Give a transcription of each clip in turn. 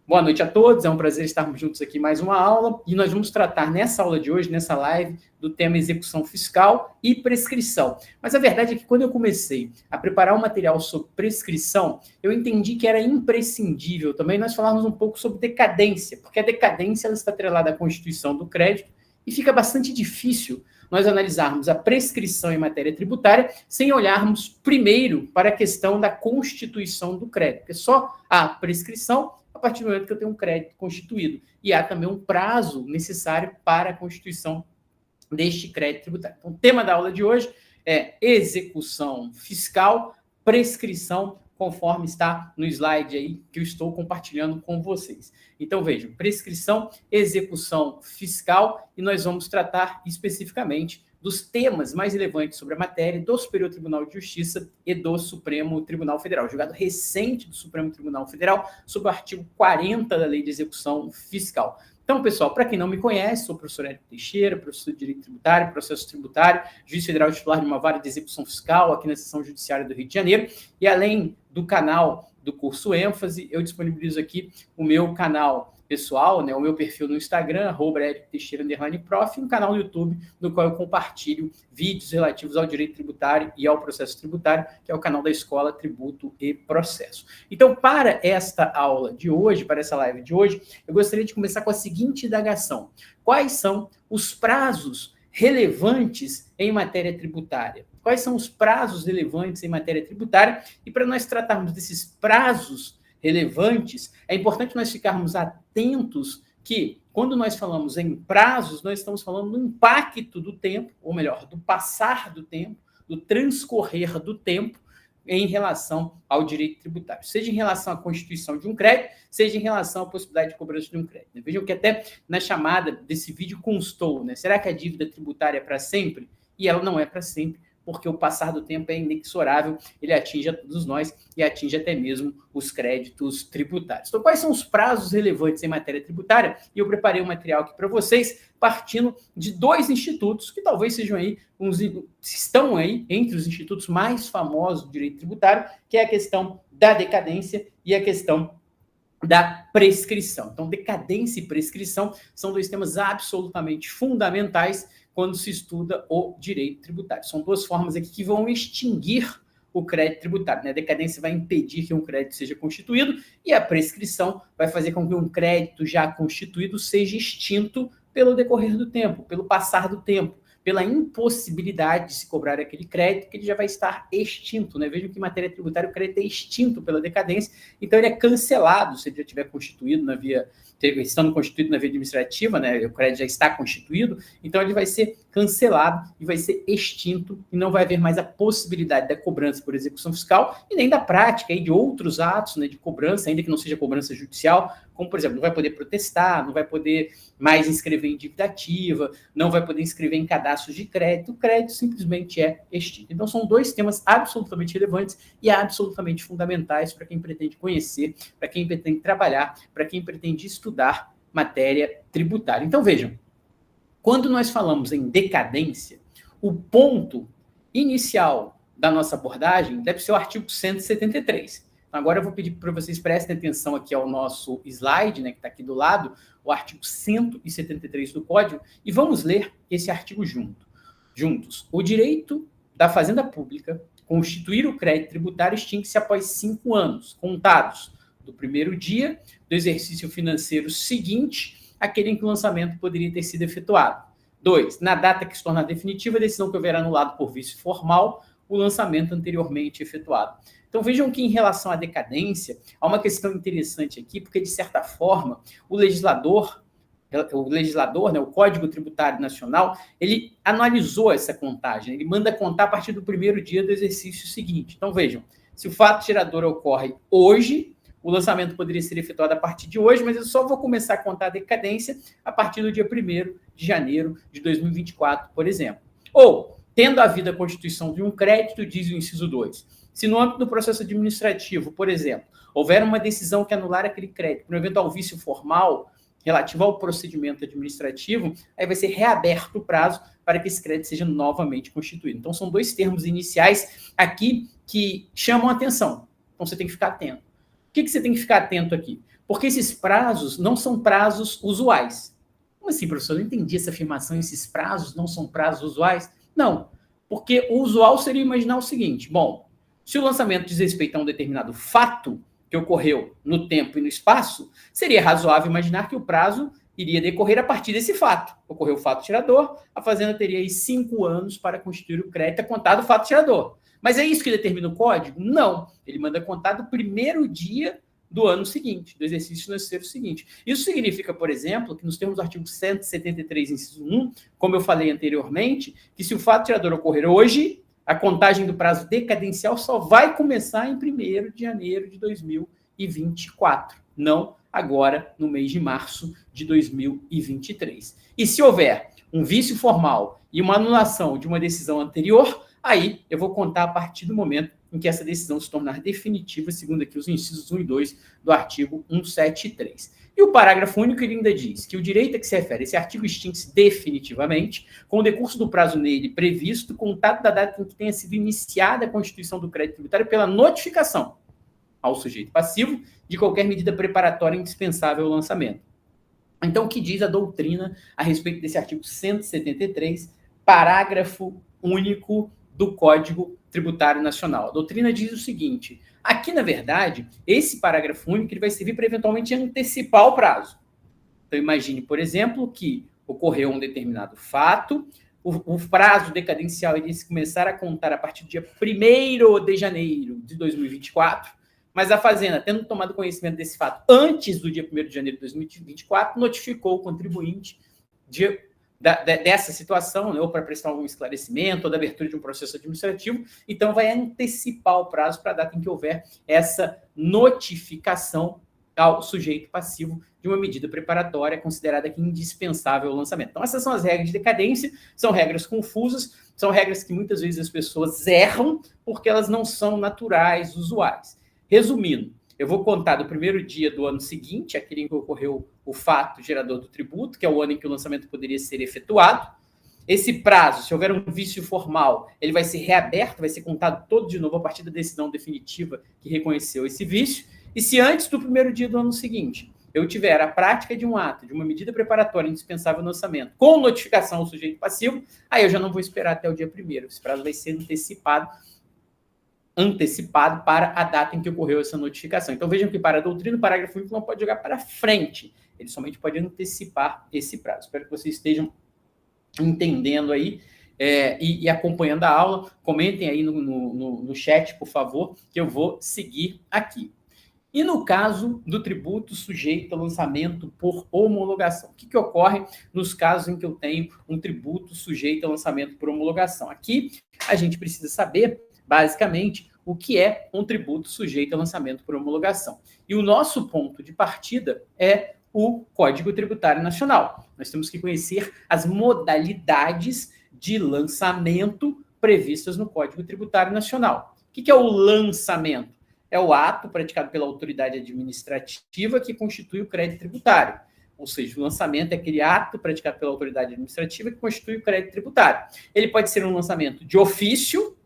Boa noite a todos, é um prazer estarmos juntos aqui em mais uma aula e nós vamos tratar nessa aula de hoje, nessa live, do tema execução fiscal e prescrição. Mas a verdade é que quando eu comecei a preparar o material sobre prescrição, eu entendi que era imprescindível também nós falarmos um pouco sobre decadência, porque a decadência ela está atrelada à constituição do crédito e fica bastante difícil nós analisarmos a prescrição em matéria tributária sem olharmos primeiro para a questão da constituição do crédito, porque só a prescrição a partir do momento que eu tenho um crédito constituído. E há também um prazo necessário para a constituição deste crédito tributário. Então, o tema da aula de hoje é execução fiscal, prescrição, conforme está no slide aí que eu estou compartilhando com vocês. Então, vejam, prescrição, execução fiscal, e nós vamos tratar especificamente dos temas mais relevantes sobre a matéria do Superior Tribunal de Justiça e do Supremo Tribunal Federal, julgado recente do Supremo Tribunal Federal, sob o artigo 40 da Lei de Execução Fiscal. Então, pessoal, para quem não me conhece, sou o professor Érico Teixeira, professor de Direito Tributário, Processo Tributário, juiz federal titular de uma vara de execução fiscal aqui na Seção Judiciária do Rio de Janeiro, e além do canal do curso ênfase, eu disponibilizo aqui o meu canal pessoal, né, o meu perfil no Instagram, @ericteixeira_prof, e um canal no YouTube, no qual eu compartilho vídeos relativos ao direito tributário e ao processo tributário, que é o canal da Escola Tributo e Processo. Então, para esta aula de hoje, para essa live de hoje, eu gostaria de começar com a seguinte indagação: quais são os prazos relevantes em matéria tributária? Quais são os prazos relevantes em matéria tributária? E para nós tratarmos desses prazos relevantes, é importante nós ficarmos atentos que, quando nós falamos em prazos, nós estamos falando do impacto do tempo, ou melhor, do passar do tempo, do transcorrer do tempo em relação ao direito tributário, seja em relação à constituição de um crédito, seja em relação à possibilidade de cobrança de um crédito. Vejam que até na chamada desse vídeo constou, né? Será que a dívida tributária é para sempre? E ela não é para sempre, porque o passar do tempo é inexorável, ele atinge a todos nós e atinge até mesmo os créditos tributários. Então, quais são os prazos relevantes em matéria tributária? E eu preparei um material aqui para vocês, partindo de dois institutos que talvez sejam aí, estão aí entre os institutos mais famosos do direito tributário, que é a questão da decadência e a questão da prescrição. Então, decadência e prescrição são dois temas absolutamente fundamentais quando se estuda o direito tributário. São duas formas aqui que vão extinguir o crédito tributário, né? A decadência vai impedir que um crédito seja constituído e a prescrição vai fazer com que um crédito já constituído seja extinto pelo decorrer do tempo, pelo passar do tempo, pela impossibilidade de se cobrar aquele crédito, que ele já vai estar extinto, né? Vejam que em matéria tributária o crédito é extinto pela decadência, então ele é cancelado se ele já tiver constituído na via, estando constituído na via administrativa, né? O crédito já está constituído, então ele vai ser cancelado e vai ser extinto e não vai haver mais a possibilidade da cobrança por execução fiscal e nem da prática aí de outros atos, né, de cobrança, ainda que não seja cobrança judicial, como, por exemplo, não vai poder protestar, não vai poder mais inscrever em dívida ativa, não vai poder inscrever em cadastros de crédito, o crédito simplesmente é extinto. Então, são dois temas absolutamente relevantes e absolutamente fundamentais para quem pretende conhecer, para quem pretende trabalhar, para quem pretende estudar matéria tributária. Então, vejam, quando nós falamos em decadência, o ponto inicial da nossa abordagem deve ser o artigo 173. Agora eu vou pedir para vocês prestem atenção aqui ao nosso slide, né, que está aqui do lado, o artigo 173 do Código, e vamos ler esse artigo juntos. O direito da Fazenda Pública constituir o crédito tributário extingue-se após 5 anos, contados do primeiro dia do exercício financeiro seguinte àquele em que o lançamento poderia ter sido efetuado. 2. Na data que se tornar definitiva a decisão que houver anulado por vício formal o lançamento anteriormente efetuado. Então, vejam que em relação à decadência, há uma questão interessante aqui, porque, de certa forma, o legislador, né, o Código Tributário Nacional, ele analisou essa contagem, ele manda contar a partir do primeiro dia do exercício seguinte. Então, vejam, se o fato gerador ocorre hoje, o lançamento poderia ser efetuado a partir de hoje, mas eu só vou começar a contar a decadência a partir do dia 1º de janeiro de 2024, por exemplo. Ou, tendo havido a constituição de um crédito, diz o inciso 2, se no âmbito do processo administrativo, por exemplo, houver uma decisão que anular aquele crédito por um eventual vício formal relativo ao procedimento administrativo, aí vai ser reaberto o prazo para que esse crédito seja novamente constituído. Então, são dois termos iniciais aqui que chamam a atenção. Então, você tem que ficar atento. que você tem que ficar atento aqui? Porque esses prazos não são prazos usuais. Como assim, professor? Eu não entendi essa afirmação, esses prazos não são prazos usuais? Não, porque o usual seria imaginar o seguinte, bom, se o lançamento diz respeito a um determinado fato que ocorreu no tempo e no espaço, seria razoável imaginar que o prazo iria decorrer a partir desse fato. Ocorreu o fato tirador, a fazenda teria aí 5 anos para constituir o crédito a contar do fato tirador. Mas é isso que determina o código? Não. Ele manda contar do primeiro dia do ano seguinte, do exercício financeiro seguinte. Isso significa, por exemplo, que nos termos do artigo 173, inciso 1, como eu falei anteriormente, que se o fato tirador ocorrer hoje, a contagem do prazo decadencial só vai começar em 1º de janeiro de 2024, não agora no mês de março de 2023. E se houver um vício formal e uma anulação de uma decisão anterior, aí eu vou contar a partir do momento em que essa decisão se tornar definitiva, segundo aqui os incisos 1 e 2 do artigo 173. E o parágrafo único ele ainda diz que o direito a que se refere esse artigo extingue-se definitivamente, com o decurso do prazo nele previsto, contado da data em que tenha sido iniciada a constituição do crédito tributário pela notificação ao sujeito passivo de qualquer medida preparatória indispensável ao lançamento. Então, o que diz a doutrina a respeito desse artigo 173, parágrafo único do Código Tributário Nacional? A doutrina diz o seguinte: aqui, na verdade, esse parágrafo único ele vai servir para eventualmente antecipar o prazo. Então, imagine, por exemplo, que ocorreu um determinado fato, o prazo decadencial iria começar a contar a partir do dia 1º de janeiro de 2024, mas a Fazenda, tendo tomado conhecimento desse fato antes do dia 1º de janeiro de 2024, notificou o contribuinte dessa situação, né, ou para prestar algum esclarecimento, ou da abertura de um processo administrativo, então vai antecipar o prazo para a data em que houver essa notificação ao sujeito passivo de uma medida preparatória considerada aqui indispensável ao lançamento. Então, essas são as regras de decadência, são regras confusas, são regras que muitas vezes as pessoas erram porque elas não são naturais, usuais. Resumindo, eu vou contar do primeiro dia do ano seguinte, aquele em que ocorreu o fato gerador do tributo, que é o ano em que o lançamento poderia ser efetuado. Esse prazo, se houver um vício formal, ele vai ser reaberto, vai ser contado todo de novo a partir da decisão definitiva que reconheceu esse vício. E se antes do primeiro dia do ano seguinte eu tiver a prática de um ato, de uma medida preparatória indispensável no lançamento, com notificação ao sujeito passivo, aí eu já não vou esperar até o dia 1º. Esse prazo vai ser antecipado para a data em que ocorreu essa notificação. Então, vejam que para a doutrina, o parágrafo único não pode jogar para frente, ele somente pode antecipar esse prazo. Espero que vocês estejam entendendo aí e acompanhando a aula. Comentem aí no chat, por favor, que eu vou seguir aqui. E no caso do tributo sujeito a lançamento por homologação, o que ocorre nos casos em que eu tenho um tributo sujeito a lançamento por homologação? Aqui a gente precisa saber, basicamente, o que é um tributo sujeito a lançamento por homologação. E o nosso ponto de partida é o Código Tributário Nacional. Nós temos que conhecer as modalidades de lançamento previstas no Código Tributário Nacional. O que é o lançamento? É o ato praticado pela autoridade administrativa que constitui o crédito tributário. Ou seja, o lançamento é aquele ato praticado pela autoridade administrativa que constitui o crédito tributário. Ele pode ser um lançamento de ofício,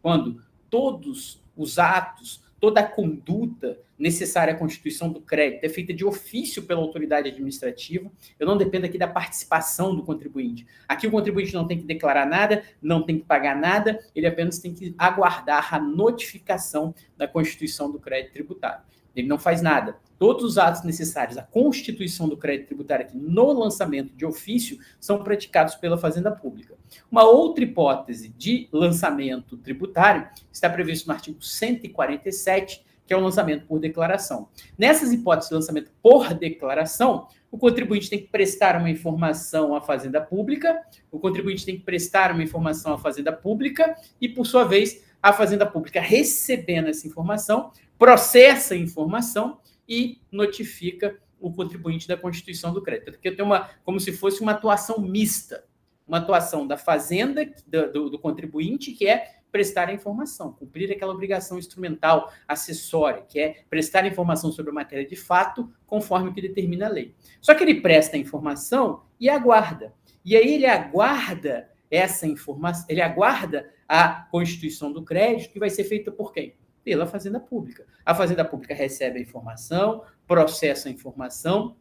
quando todos os atos, toda a conduta necessária à constituição do crédito é feita de ofício pela autoridade administrativa. Eu não dependo aqui da participação do contribuinte. Aqui o contribuinte não tem que declarar nada, não tem que pagar nada, ele apenas tem que aguardar a notificação da constituição do crédito tributário. Ele não faz nada. Todos os atos necessários à constituição do crédito tributário aqui no lançamento de ofício são praticados pela Fazenda Pública. Uma outra hipótese de lançamento tributário está previsto no artigo 147, que é o lançamento por declaração. Nessas hipóteses de lançamento por declaração, o contribuinte tem que prestar uma informação à Fazenda Pública, o contribuinte tem que prestar uma informação à Fazenda Pública e, por sua vez, a Fazenda Pública, recebendo essa informação, processa a informação e notifica o contribuinte da constituição do crédito. Porque tem como se fosse uma atuação mista, uma atuação da Fazenda, do contribuinte, que é prestar a informação, cumprir aquela obrigação instrumental, acessória, que é prestar informação sobre a matéria de fato, conforme o que determina a lei. Só que ele presta a informação e aguarda. E aí ele aguarda essa informação, ele aguarda a constituição do crédito, que vai ser feita por quem? Pela Fazenda Pública. A Fazenda Pública recebe a informação, processa a informação,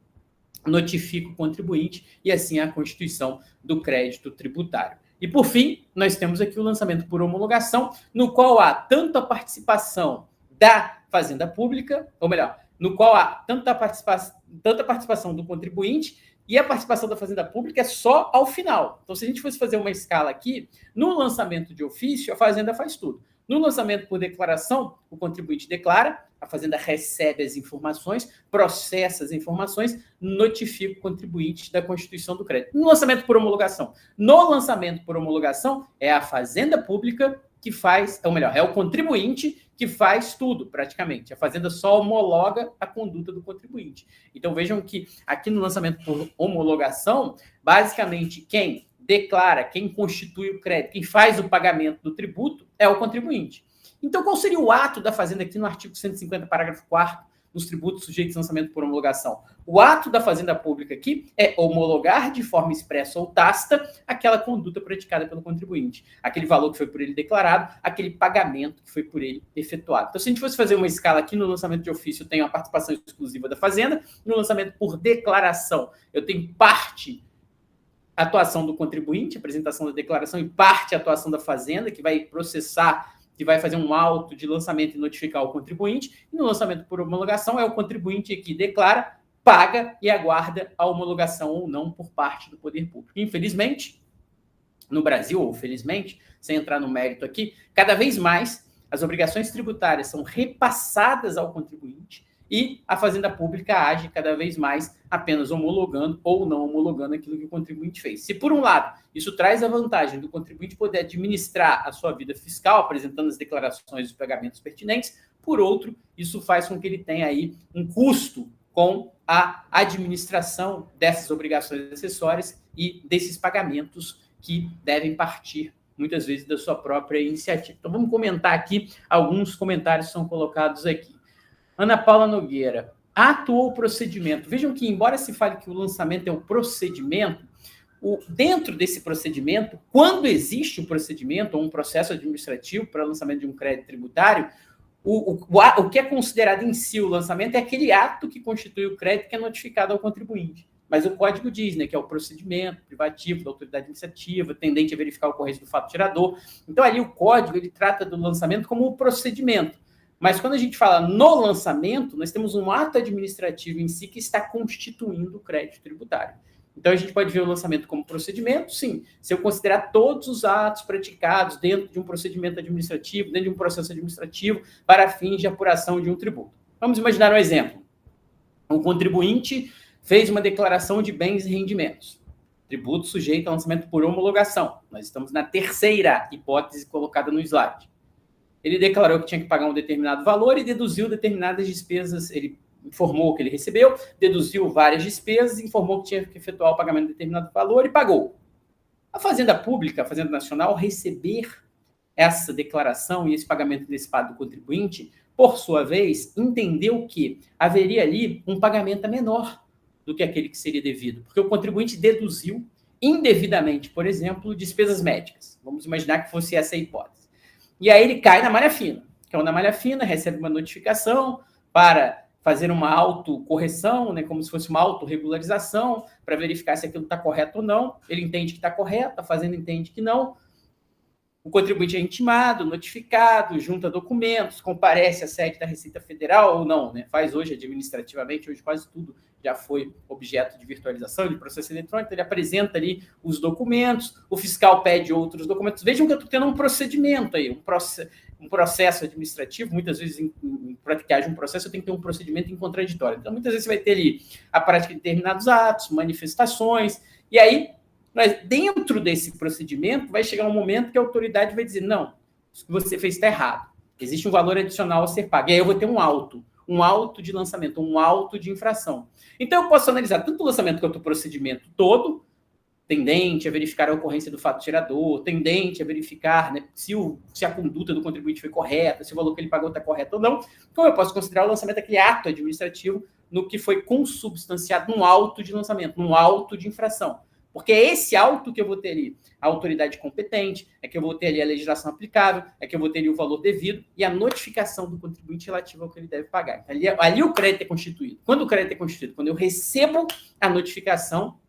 notifica o contribuinte e assim a constituição do crédito tributário. E, por fim, nós temos aqui o lançamento por homologação, no qual há tanto a participação da Fazenda Pública, ou melhor, no qual há tanta participação do contribuinte e a participação da Fazenda Pública é só ao final. Então, se a gente fosse fazer uma escala aqui, no lançamento de ofício, a Fazenda faz tudo. No lançamento por declaração, o contribuinte declara, a Fazenda recebe as informações, processa as informações, notifica o contribuinte da constituição do crédito. No lançamento por homologação. No lançamento por homologação, é a Fazenda Pública que faz, ou melhor, é o contribuinte que faz tudo, praticamente. A Fazenda só homologa a conduta do contribuinte. Então, vejam que aqui no lançamento por homologação, basicamente, quem declara, quem constitui o crédito, quem faz o pagamento do tributo é o contribuinte. Então, qual seria o ato da Fazenda aqui no artigo 150, parágrafo 4º, dos tributos sujeitos a lançamento por homologação? O ato da Fazenda Pública aqui é homologar de forma expressa ou tácita aquela conduta praticada pelo contribuinte, aquele valor que foi por ele declarado, aquele pagamento que foi por ele efetuado. Então, se a gente fosse fazer uma escala aqui no lançamento de ofício, eu tenho a participação exclusiva da Fazenda, no lançamento por declaração, eu tenho parte atuação do contribuinte, apresentação da declaração, e parte atuação da Fazenda, que vai processar, que vai fazer um auto de lançamento e notificar o contribuinte. E no lançamento por homologação, é o contribuinte que declara, paga e aguarda a homologação ou não por parte do poder público. Infelizmente, no Brasil, ou felizmente, sem entrar no mérito aqui, cada vez mais as obrigações tributárias são repassadas ao contribuinte e a Fazenda Pública age cada vez mais apenas homologando ou não homologando aquilo que o contribuinte fez. Se, por um lado, isso traz a vantagem do contribuinte poder administrar a sua vida fiscal, apresentando as declarações e os pagamentos pertinentes, por outro, isso faz com que ele tenha aí um custo com a administração dessas obrigações acessórias e desses pagamentos que devem partir, muitas vezes, da sua própria iniciativa. Então, vamos comentar aqui alguns comentários que são colocados aqui. Ana Paula Nogueira, ato ou procedimento? Vejam que, embora se fale que o lançamento é o procedimento, dentro desse procedimento, quando existe um procedimento ou um processo administrativo para o lançamento de um crédito tributário, o que é considerado em si o lançamento é aquele ato que constitui o crédito que é notificado ao contribuinte. Mas o código diz, né, que é o procedimento privativo da autoridade administrativa, tendente a verificar a ocorrência do fato gerador. Então, ali o código ele trata do lançamento como um procedimento. Mas quando a gente fala no lançamento, nós temos um ato administrativo em si que está constituindo o crédito tributário. Então, a gente pode ver o lançamento como procedimento, sim, se eu considerar todos os atos praticados dentro de um procedimento administrativo, dentro de um processo administrativo, para fins de apuração de um tributo. Vamos imaginar um exemplo. Um contribuinte fez uma declaração de bens e rendimentos. Tributo sujeito a lançamento por homologação. Nós estamos na terceira hipótese colocada no slide. Ele declarou que tinha que pagar um determinado valor e deduziu determinadas despesas. Ele informou que ele recebeu, deduziu várias despesas, informou que tinha que efetuar o pagamento de determinado valor e pagou. A Fazenda Pública, a Fazenda Nacional, receber essa declaração e esse pagamento antecipado do contribuinte, por sua vez, entendeu que haveria ali um pagamento menor do que aquele que seria devido, porque o contribuinte deduziu indevidamente, por exemplo, despesas médicas. Vamos imaginar que fosse essa a hipótese. E aí ele cai na malha fina. Caiu na malha fina, recebe uma notificação para fazer uma autocorreção, né, como se fosse uma autorregularização, para verificar se aquilo está correto ou não. Ele entende que está correto, a Fazenda entende que não. O contribuinte é intimado, notificado, junta documentos, comparece à sede da Receita Federal ou não, né? Faz hoje administrativamente, hoje quase tudo já foi objeto de virtualização, de processo eletrônico, ele apresenta ali os documentos, o fiscal pede outros documentos. Vejam que eu estou tendo um procedimento aí, um processo administrativo, muitas vezes, para que haja um processo, eu tenho que ter um procedimento em contraditório. Então, muitas vezes você vai ter ali a prática de determinados atos, manifestações, e aí, mas dentro desse procedimento, vai chegar um momento que a autoridade vai dizer, não, isso que você fez está errado, existe um valor adicional a ser pago, e aí eu vou ter um auto de lançamento, um auto de infração. Então, eu posso analisar tanto o lançamento quanto o procedimento todo, tendente a verificar a ocorrência do fato gerador, tendente a verificar, né, se a conduta do contribuinte foi correta, se o valor que ele pagou está correto ou não. Então, eu posso considerar o lançamento daquele ato administrativo no que foi consubstanciado num auto de lançamento, num auto de infração. Porque é esse auto que eu vou ter ali a autoridade competente, é que eu vou ter ali a legislação aplicável, é que eu vou ter ali o valor devido e a notificação do contribuinte relativo ao que ele deve pagar. Então, ali o crédito é constituído. Quando o crédito é constituído? Quando eu recebo a notificação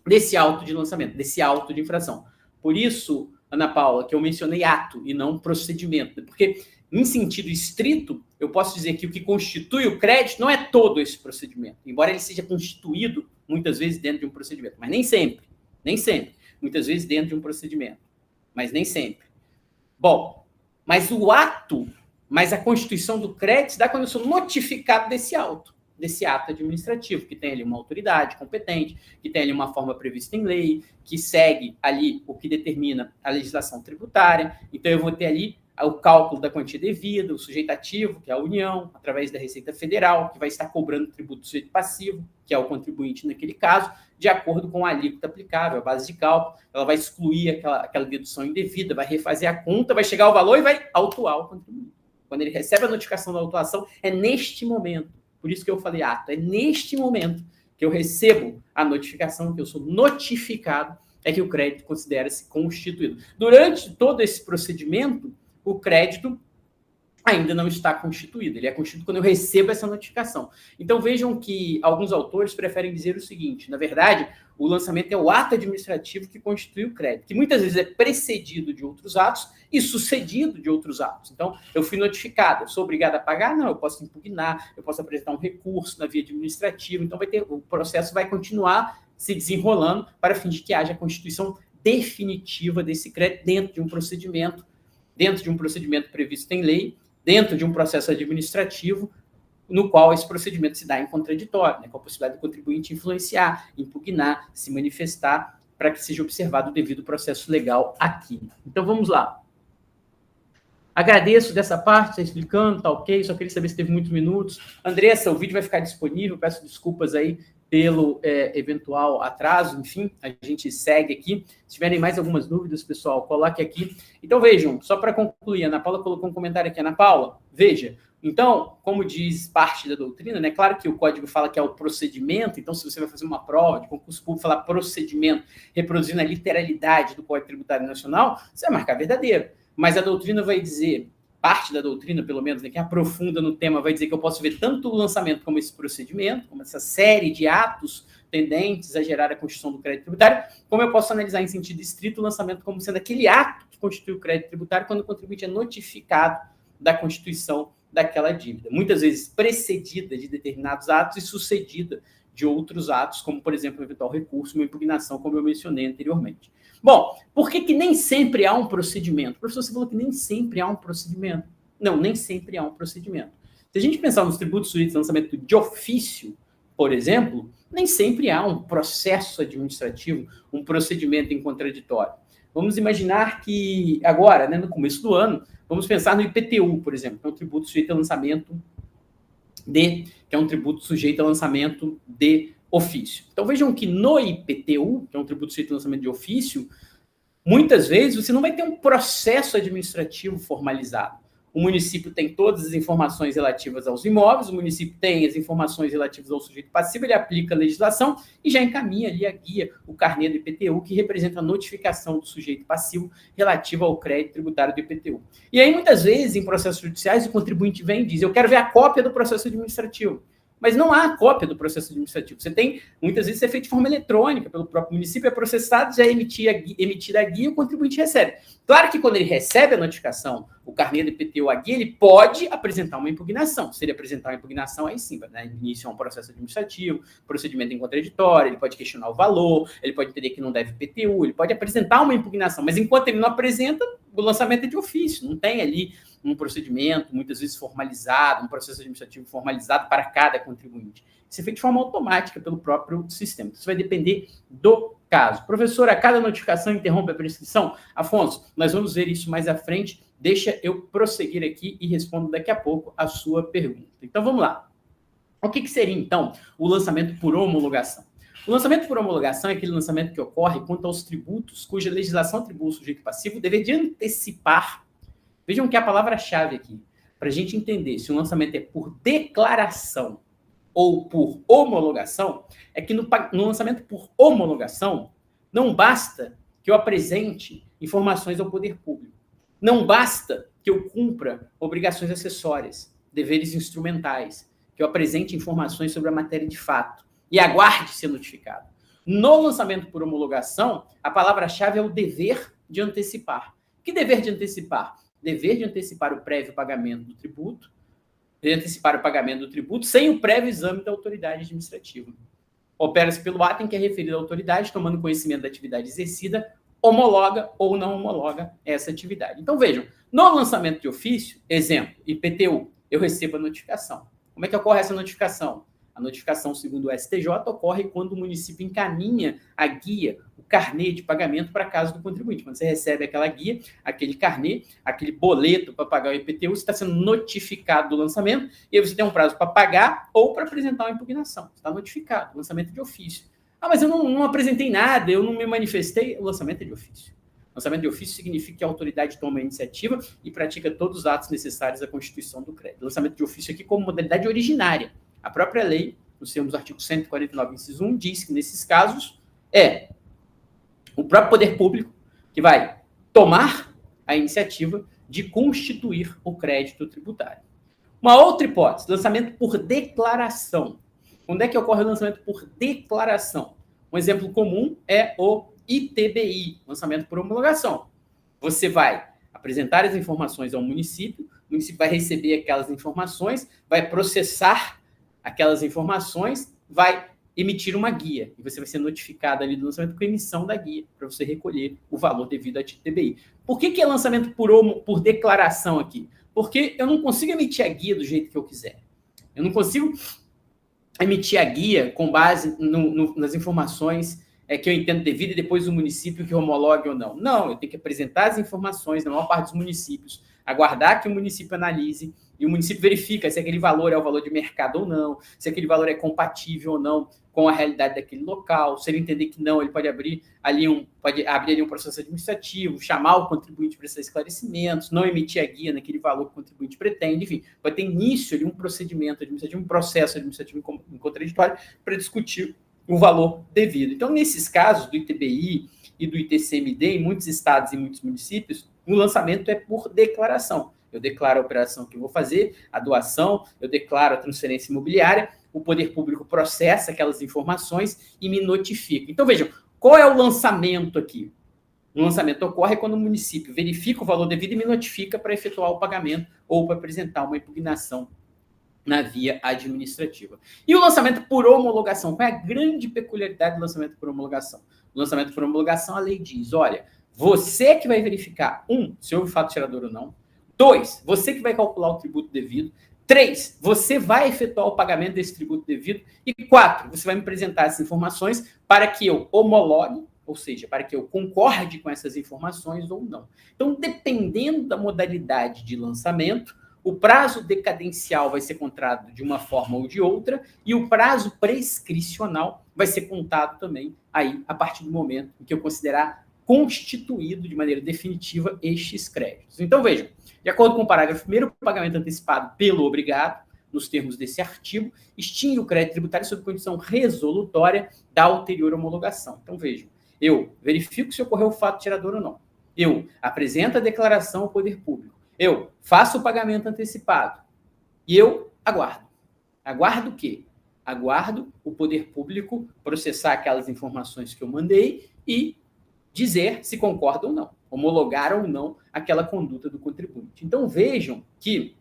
desse auto de lançamento, desse auto de infração. Por isso, Ana Paula, que eu mencionei ato e não procedimento, porque em sentido estrito, eu posso dizer que o que constitui o crédito não é todo esse procedimento, embora ele seja constituído muitas vezes dentro de um procedimento, mas nem sempre, muitas vezes dentro de um procedimento, mas nem sempre. Bom, mas o ato, mas a constituição do crédito se dá quando eu sou notificado desse auto, desse ato administrativo, que tem ali uma autoridade competente, que tem ali uma forma prevista em lei, que segue ali o que determina a legislação tributária. Então, eu vou ter ali o cálculo da quantia devida, o sujeito ativo, que é a União, através da Receita Federal, que vai estar cobrando tributo do sujeito passivo, que é o contribuinte naquele caso, de acordo com a alíquota aplicável, a base de cálculo. Ela vai excluir aquela dedução indevida, vai refazer a conta, vai chegar ao valor e vai autuar o contribuinte. Quando ele recebe a notificação da autuação, é neste momento. Por isso que eu falei ato. É neste momento que eu recebo a notificação, que eu sou notificado, é que o crédito considera-se constituído. Durante todo esse procedimento, o crédito ainda não está constituído. Ele é constituído quando eu recebo essa notificação. Então, vejam que alguns autores preferem dizer o seguinte: na verdade, o lançamento é o ato administrativo que constitui o crédito, que muitas vezes é precedido de outros atos e sucedido de outros atos. Então, eu fui notificado, eu sou obrigado a pagar? Não, eu posso impugnar, eu posso apresentar um recurso na via administrativa, então o processo vai continuar se desenrolando para fim de que haja a constituição definitiva desse crédito dentro de um procedimento previsto em lei, dentro de um processo administrativo, no qual esse procedimento se dá em contraditório, né, com a possibilidade do contribuinte influenciar, impugnar, se manifestar, para que seja observado o devido processo legal aqui. Então, vamos lá. Agradeço dessa parte, está explicando, tá ok, só queria saber se teve muitos minutos. Andressa, o vídeo vai ficar disponível, peço desculpas aí pelo eventual atraso, enfim, a gente segue aqui. Se tiverem mais algumas dúvidas, pessoal, coloque aqui. Então, vejam, só para concluir, a Ana Paula colocou um comentário aqui. Ana Paula, veja, então, como diz parte da doutrina, né? Claro que o código fala que é o procedimento, então, se você vai fazer uma prova de concurso público, falar procedimento, reproduzindo a literalidade do Código Tributário Nacional, você vai marcar verdadeiro. Mas a doutrina vai dizer, parte da doutrina, pelo menos, né, que aprofunda no tema, vai dizer que eu posso ver tanto o lançamento como esse procedimento, como essa série de atos tendentes a gerar a constituição do crédito tributário, como eu posso analisar em sentido estrito o lançamento como sendo aquele ato que constitui o crédito tributário quando o contribuinte é notificado da constituição daquela dívida, muitas vezes precedida de determinados atos e sucedida de outros atos, como, por exemplo, um eventual recurso, uma impugnação, como eu mencionei anteriormente. Bom, por que nem sempre há um procedimento? O professor, você falou que nem sempre há um procedimento. Não, nem sempre há um procedimento. Se a gente pensar nos tributos sujeitos a lançamento de ofício, por exemplo, nem sempre há um processo administrativo, um procedimento em contraditório. Vamos imaginar que agora, né, no começo do ano, vamos pensar no IPTU, por exemplo, que é um tributo sujeito a lançamento de ofício. Então, vejam que no IPTU, que é um tributo sujeito a lançamento de ofício, muitas vezes você não vai ter um processo administrativo formalizado. O município tem todas as informações relativas aos imóveis, o município tem as informações relativas ao sujeito passivo, ele aplica a legislação e já encaminha ali a guia, o carnê do IPTU, que representa a notificação do sujeito passivo relativo ao crédito tributário do IPTU. E aí, muitas vezes, em processos judiciais, o contribuinte vem e diz: eu quero ver a cópia do processo administrativo. Mas não há cópia do processo administrativo. Você tem, muitas vezes, é feito de forma eletrônica pelo próprio município, é processado, já é emitida a guia e o contribuinte recebe. Claro que quando ele recebe a notificação, o carnê do IPTU, a guia, ele pode apresentar uma impugnação. Se ele apresentar uma impugnação, aí sim, né? Iniciar um processo administrativo, procedimento em contraditório, ele pode questionar o valor, ele pode entender que não deve IPTU, ele pode apresentar uma impugnação, mas enquanto ele não apresenta, o lançamento é de ofício, não tem ali um procedimento, muitas vezes formalizado, um processo administrativo formalizado para cada contribuinte. Isso é feito de forma automática pelo próprio sistema. Isso vai depender do caso. Professor, a cada notificação interrompe a prescrição? Afonso, nós vamos ver isso mais à frente. Deixa eu prosseguir aqui e respondo daqui a pouco a sua pergunta. Então, vamos lá. O que seria, então, o lançamento por homologação? O lançamento por homologação é aquele lançamento que ocorre quanto aos tributos cuja legislação atribui o sujeito passivo dever de antecipar. Vejam que é a palavra-chave aqui, para a gente entender se o lançamento é por declaração ou por homologação, é que no lançamento por homologação, Não basta que eu apresente informações ao poder público. Não basta que eu cumpra obrigações acessórias, deveres instrumentais, que eu apresente informações sobre a matéria de fato e aguarde ser notificado. No lançamento por homologação, a palavra-chave é o dever de antecipar. Que dever de antecipar? Dever de antecipar o prévio pagamento do tributo, de antecipar o pagamento do tributo sem o prévio exame da autoridade administrativa. Opera-se pelo ato em que é referida a autoridade, tomando conhecimento da atividade exercida, homologa ou não homologa essa atividade. Então, vejam, no lançamento de ofício, exemplo, IPTU, eu recebo a notificação. Como é que ocorre essa notificação? A notificação, segundo o STJ, ocorre quando o município encaminha a guia, o carnê de pagamento para a casa do contribuinte. Quando você recebe aquela guia, aquele carnê, aquele boleto para pagar o IPTU, você está sendo notificado do lançamento e aí você tem um prazo para pagar ou para apresentar uma impugnação. Você está notificado, lançamento de ofício. Ah, mas eu não apresentei nada, eu não me manifestei. O lançamento é de ofício. Lançamento de ofício significa que a autoridade toma a iniciativa e pratica todos os atos necessários à constituição do crédito. Lançamento de ofício aqui como modalidade originária. A própria lei, nos termos do artigo 149, inciso 1, diz que, nesses casos, é o próprio poder público que vai tomar a iniciativa de constituir o crédito tributário. Uma outra hipótese, lançamento por declaração. Onde é que ocorre o lançamento por declaração? Um exemplo comum é o ITBI, lançamento por homologação. Você vai apresentar as informações ao município, o município vai receber aquelas informações, vai processar aquelas informações, vai emitir uma guia. E você vai ser notificado ali do lançamento com a emissão da guia, para você recolher o valor devido a ITBI. Por que é lançamento por declaração aqui? Porque eu não consigo emitir a guia do jeito que eu quiser. Eu não consigo emitir a guia com base nas informações que eu entendo devido e depois o município que homologue ou não. Não, eu tenho que apresentar as informações na maior parte dos municípios, aguardar que o município analise e o município verifica se aquele valor é o valor de mercado ou não, se aquele valor é compatível ou não com a realidade daquele local. Se ele entender que não, ele pode abrir ali um processo administrativo, chamar o contribuinte para esses esclarecimentos, não emitir a guia naquele valor que o contribuinte pretende, enfim, vai ter início ali um procedimento administrativo, um processo administrativo contraditório para discutir o valor devido. Então, nesses casos do ITBI e do ITCMD, em muitos estados e muitos municípios, o lançamento é por declaração. Eu declaro a operação que eu vou fazer, a doação, eu declaro a transferência imobiliária, o poder público processa aquelas informações e me notifica. Então, vejam, qual é o lançamento aqui? O lançamento ocorre quando o município verifica o valor devido e me notifica para efetuar o pagamento ou para apresentar uma impugnação na via administrativa. E o lançamento por homologação? Qual é a grande peculiaridade do lançamento por homologação? O lançamento por homologação, a lei diz, olha, você que vai verificar, se houve fato gerador ou não. 2, você que vai calcular o tributo devido. 3, você vai efetuar o pagamento desse tributo devido. E 4, você vai me apresentar essas informações para que eu homologue, ou seja, para que eu concorde com essas informações ou não. Então, dependendo da modalidade de lançamento, o prazo decadencial vai ser contado de uma forma ou de outra e o prazo prescricional vai ser contado também aí a partir do momento em que eu considerar constituído de maneira definitiva estes créditos. Então, vejam, de acordo com o parágrafo 1º, o pagamento antecipado pelo obrigado, nos termos desse artigo, extingue o crédito tributário sob condição resolutória da ulterior homologação. Então, vejam, eu verifico se ocorreu o fato gerador ou não. Eu apresento a declaração ao poder público. Eu faço o pagamento antecipado e eu aguardo. Aguardo o quê? Aguardo o poder público processar aquelas informações que eu mandei e dizer se concorda ou não, homologar ou não aquela conduta do contribuinte. Então, vejam que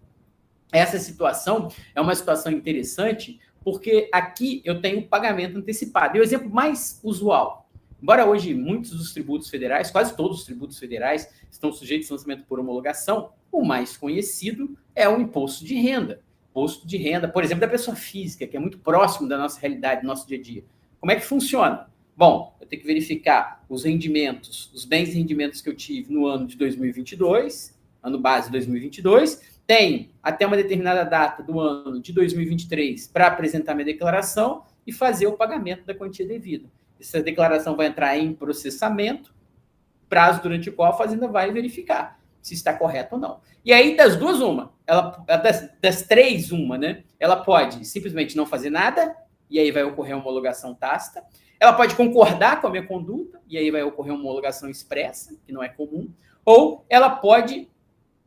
essa situação é uma situação interessante, porque aqui eu tenho pagamento antecipado. E o exemplo mais usual, embora hoje muitos dos tributos federais, quase todos os tributos federais, estão sujeitos a lançamento por homologação, o mais conhecido é o imposto de renda. Imposto de renda, por exemplo, da pessoa física, que é muito próximo da nossa realidade, do nosso dia a dia. Como é que funciona? Bom, eu tenho que verificar os rendimentos, os bens e rendimentos que eu tive no ano de 2022, ano base 2022, tenho até uma determinada data do ano de 2023 para apresentar minha declaração e fazer o pagamento da quantia devida. Essa declaração vai entrar em processamento, prazo durante o qual a Fazenda vai verificar se está correto ou não. E aí, das duas, das três, né? Ela pode simplesmente não fazer nada, e aí vai ocorrer a homologação tácita. Ela pode concordar com a minha conduta, e aí vai ocorrer uma homologação expressa, que não é comum. Ou ela pode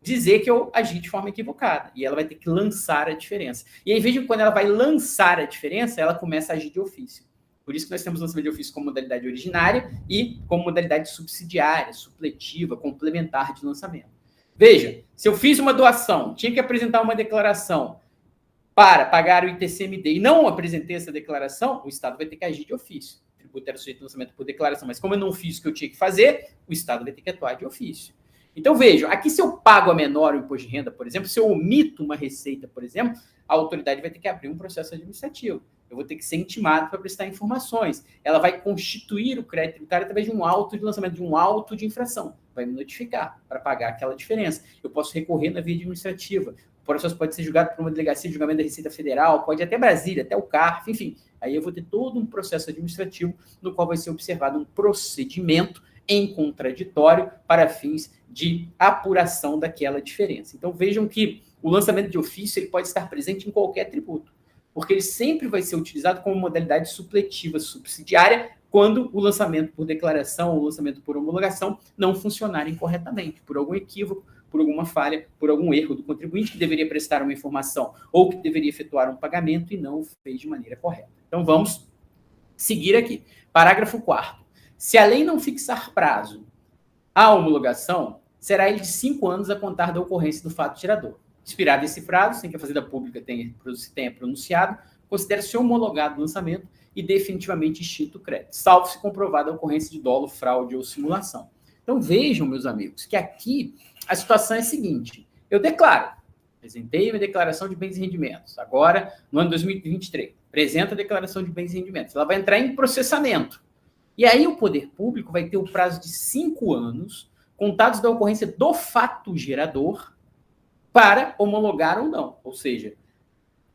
dizer que eu agi de forma equivocada, e ela vai ter que lançar a diferença. E aí, veja que quando ela vai lançar a diferença, ela começa a agir de ofício. Por isso que nós temos lançamento de ofício como modalidade originária e como modalidade subsidiária, supletiva, complementar de lançamento. Veja, se eu fiz uma doação, tinha que apresentar uma declaração para pagar o ITCMD e não apresentei essa declaração, o Estado vai ter que agir de ofício. O tributo era sujeito de lançamento por declaração, mas como eu não fiz o que eu tinha que fazer, o Estado vai ter que atuar de ofício. Então, vejam, aqui se eu pago a menor o imposto de renda, por exemplo, se eu omito uma receita, por exemplo, a autoridade vai ter que abrir um processo administrativo. Eu vou ter que ser intimado para prestar informações. Ela vai constituir o crédito tributário através de um auto de lançamento, de um auto de infração. Vai me notificar para pagar aquela diferença. Eu posso recorrer na via administrativa. O processo pode ser julgado por uma delegacia de julgamento da Receita Federal, pode ir até Brasília, até o CARF, enfim. Aí eu vou ter todo um processo administrativo no qual vai ser observado um procedimento em contraditório para fins de apuração daquela diferença. Então, vejam que o lançamento de ofício ele pode estar presente em qualquer tributo, porque ele sempre vai ser utilizado como modalidade supletiva, subsidiária, quando o lançamento por declaração ou o lançamento por homologação não funcionarem corretamente, por algum equívoco, por alguma falha, por algum erro do contribuinte que deveria prestar uma informação ou que deveria efetuar um pagamento e não o fez de maneira correta. Então, vamos seguir aqui. Parágrafo 4º. Se a lei não fixar prazo à homologação, será ele de 5 anos a contar da ocorrência do fato gerador. Expirado esse prazo, sem que a Fazenda Pública tenha pronunciado, considera-se homologado o lançamento e definitivamente extinto o crédito, salvo se comprovada a ocorrência de dolo, fraude ou simulação. Então vejam, meus amigos, que aqui a situação é a seguinte: eu declaro, apresentei minha declaração de bens e rendimentos, agora no ano 2023, apresento a declaração de bens e rendimentos, ela vai entrar em processamento. E aí o poder público vai ter o prazo de 5 anos, contados da ocorrência do fato gerador, para homologar ou não. Ou seja,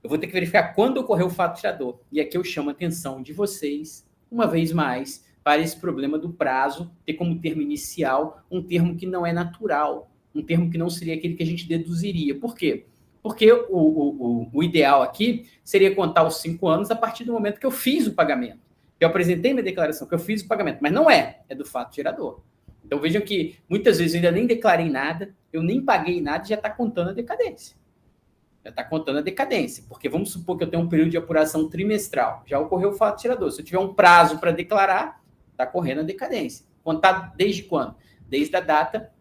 eu vou ter que verificar quando ocorreu o fato gerador. E aqui eu chamo a atenção de vocês, uma vez mais, para esse problema do prazo ter como termo inicial um termo que não é natural, um termo que não seria aquele que a gente deduziria. Por quê? Porque o ideal aqui seria contar os 5 anos a partir do momento que eu fiz o pagamento. Eu apresentei minha declaração, que eu fiz o pagamento, mas não é do fato gerador. Então vejam que muitas vezes eu ainda nem declarei nada, eu nem paguei nada e já está contando a decadência. Já está contando a decadência, porque vamos supor que eu tenho um período de apuração trimestral, já ocorreu o fato gerador. Se eu tiver um prazo para declarar, está correndo a decadência. Contado desde quando? Desde a data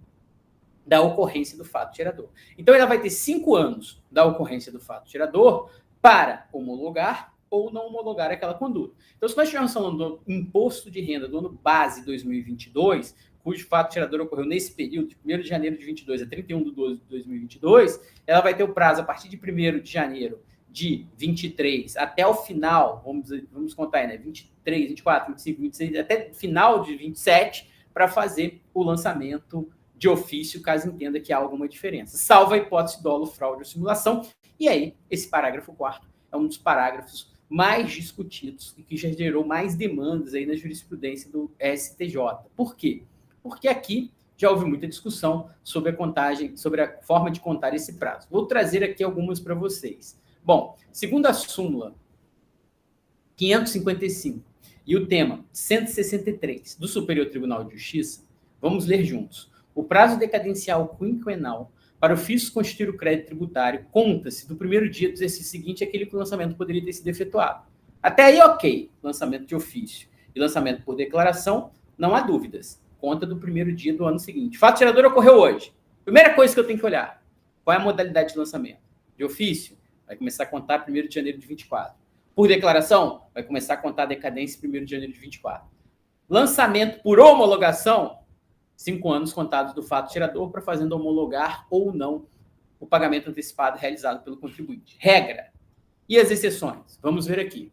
da ocorrência do fato gerador. Então ela vai ter 5 anos da ocorrência do fato gerador para homologar ou não homologar aquela conduta. Então, se nós estivermos falando do imposto de renda do ano base 2022, cujo fato gerador ocorreu nesse período, de 1º de janeiro de 22 a 31 de 12 de 2022, ela vai ter o prazo a partir de 1º de janeiro de 23 até o final, vamos contar aí, né? 23, 24, 25, 26, até final de 27, para fazer o lançamento de ofício, caso entenda que há alguma diferença. Salvo a hipótese de dolo, fraude ou simulação. E aí, esse parágrafo 4º é um dos parágrafos mais discutidos e que já gerou mais demandas aí na jurisprudência do STJ. Por quê? Porque aqui já houve muita discussão sobre a contagem, sobre a forma de contar esse prazo. Vou trazer aqui algumas para vocês. Bom, segundo a súmula 555 e o tema 163 do Superior Tribunal de Justiça, vamos ler juntos. O prazo decadencial quinquenal para o fisco constituir o crédito tributário conta-se do primeiro dia do exercício seguinte àquele que o lançamento poderia ter sido efetuado. Até aí, ok. Lançamento de ofício e lançamento por declaração, não há dúvidas. Conta do primeiro dia do ano seguinte. Fato gerador ocorreu hoje. Primeira coisa que eu tenho que olhar, qual é a modalidade de lançamento? De ofício, vai começar a contar 1º de janeiro de 24. Por declaração, vai começar a contar a decadência 1º de janeiro de 24. Lançamento por homologação, 5 anos contados do fato gerador para fazendo homologar ou não o pagamento antecipado realizado pelo contribuinte. Regra. E as exceções? Vamos ver aqui.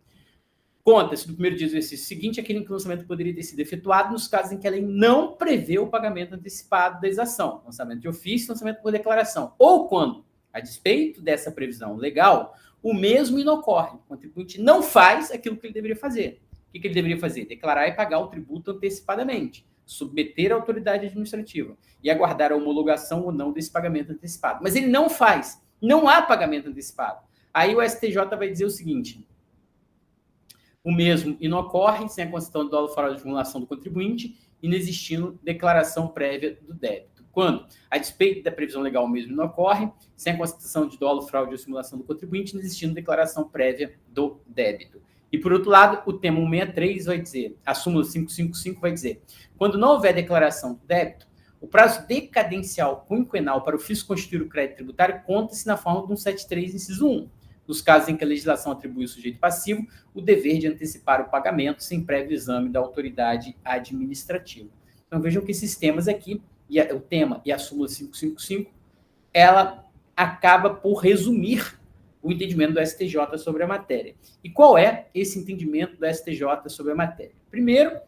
Conta-se do primeiro dia do exercício seguinte aquele em que o lançamento poderia ter sido efetuado nos casos em que a lei não prevê o pagamento antecipado da exação, lançamento de ofício, lançamento por declaração, ou quando, a despeito dessa previsão legal, o mesmo inocorre. O contribuinte não faz aquilo que ele deveria fazer. O que ele deveria fazer? Declarar e pagar o tributo antecipadamente, submeter à autoridade administrativa e aguardar a homologação ou não desse pagamento antecipado. Mas ele não faz. Não há pagamento antecipado. Aí o STJ vai dizer o seguinte: O mesmo inocorre sem a constatação do dolo, fraude de simulação do contribuinte, inexistindo declaração prévia do débito. Quando, a despeito da previsão legal, o mesmo não ocorre, sem a constatação de dolo, fraude ou simulação do contribuinte, inexistindo declaração prévia do débito. E, por outro lado, o tema 163 vai dizer, a súmula 555 vai dizer, quando não houver declaração do débito, o prazo decadencial quinquenal para o fisco constituir o crédito tributário conta-se na forma do 173, inciso 1. Nos casos em que a legislação atribui ao sujeito passivo o dever de antecipar o pagamento sem prévio exame da autoridade administrativa. Então, vejam que esses temas aqui, o tema e a súmula 555, ela acaba por resumir o entendimento do STJ sobre a matéria. E qual é esse entendimento do STJ sobre a matéria? Primeiro,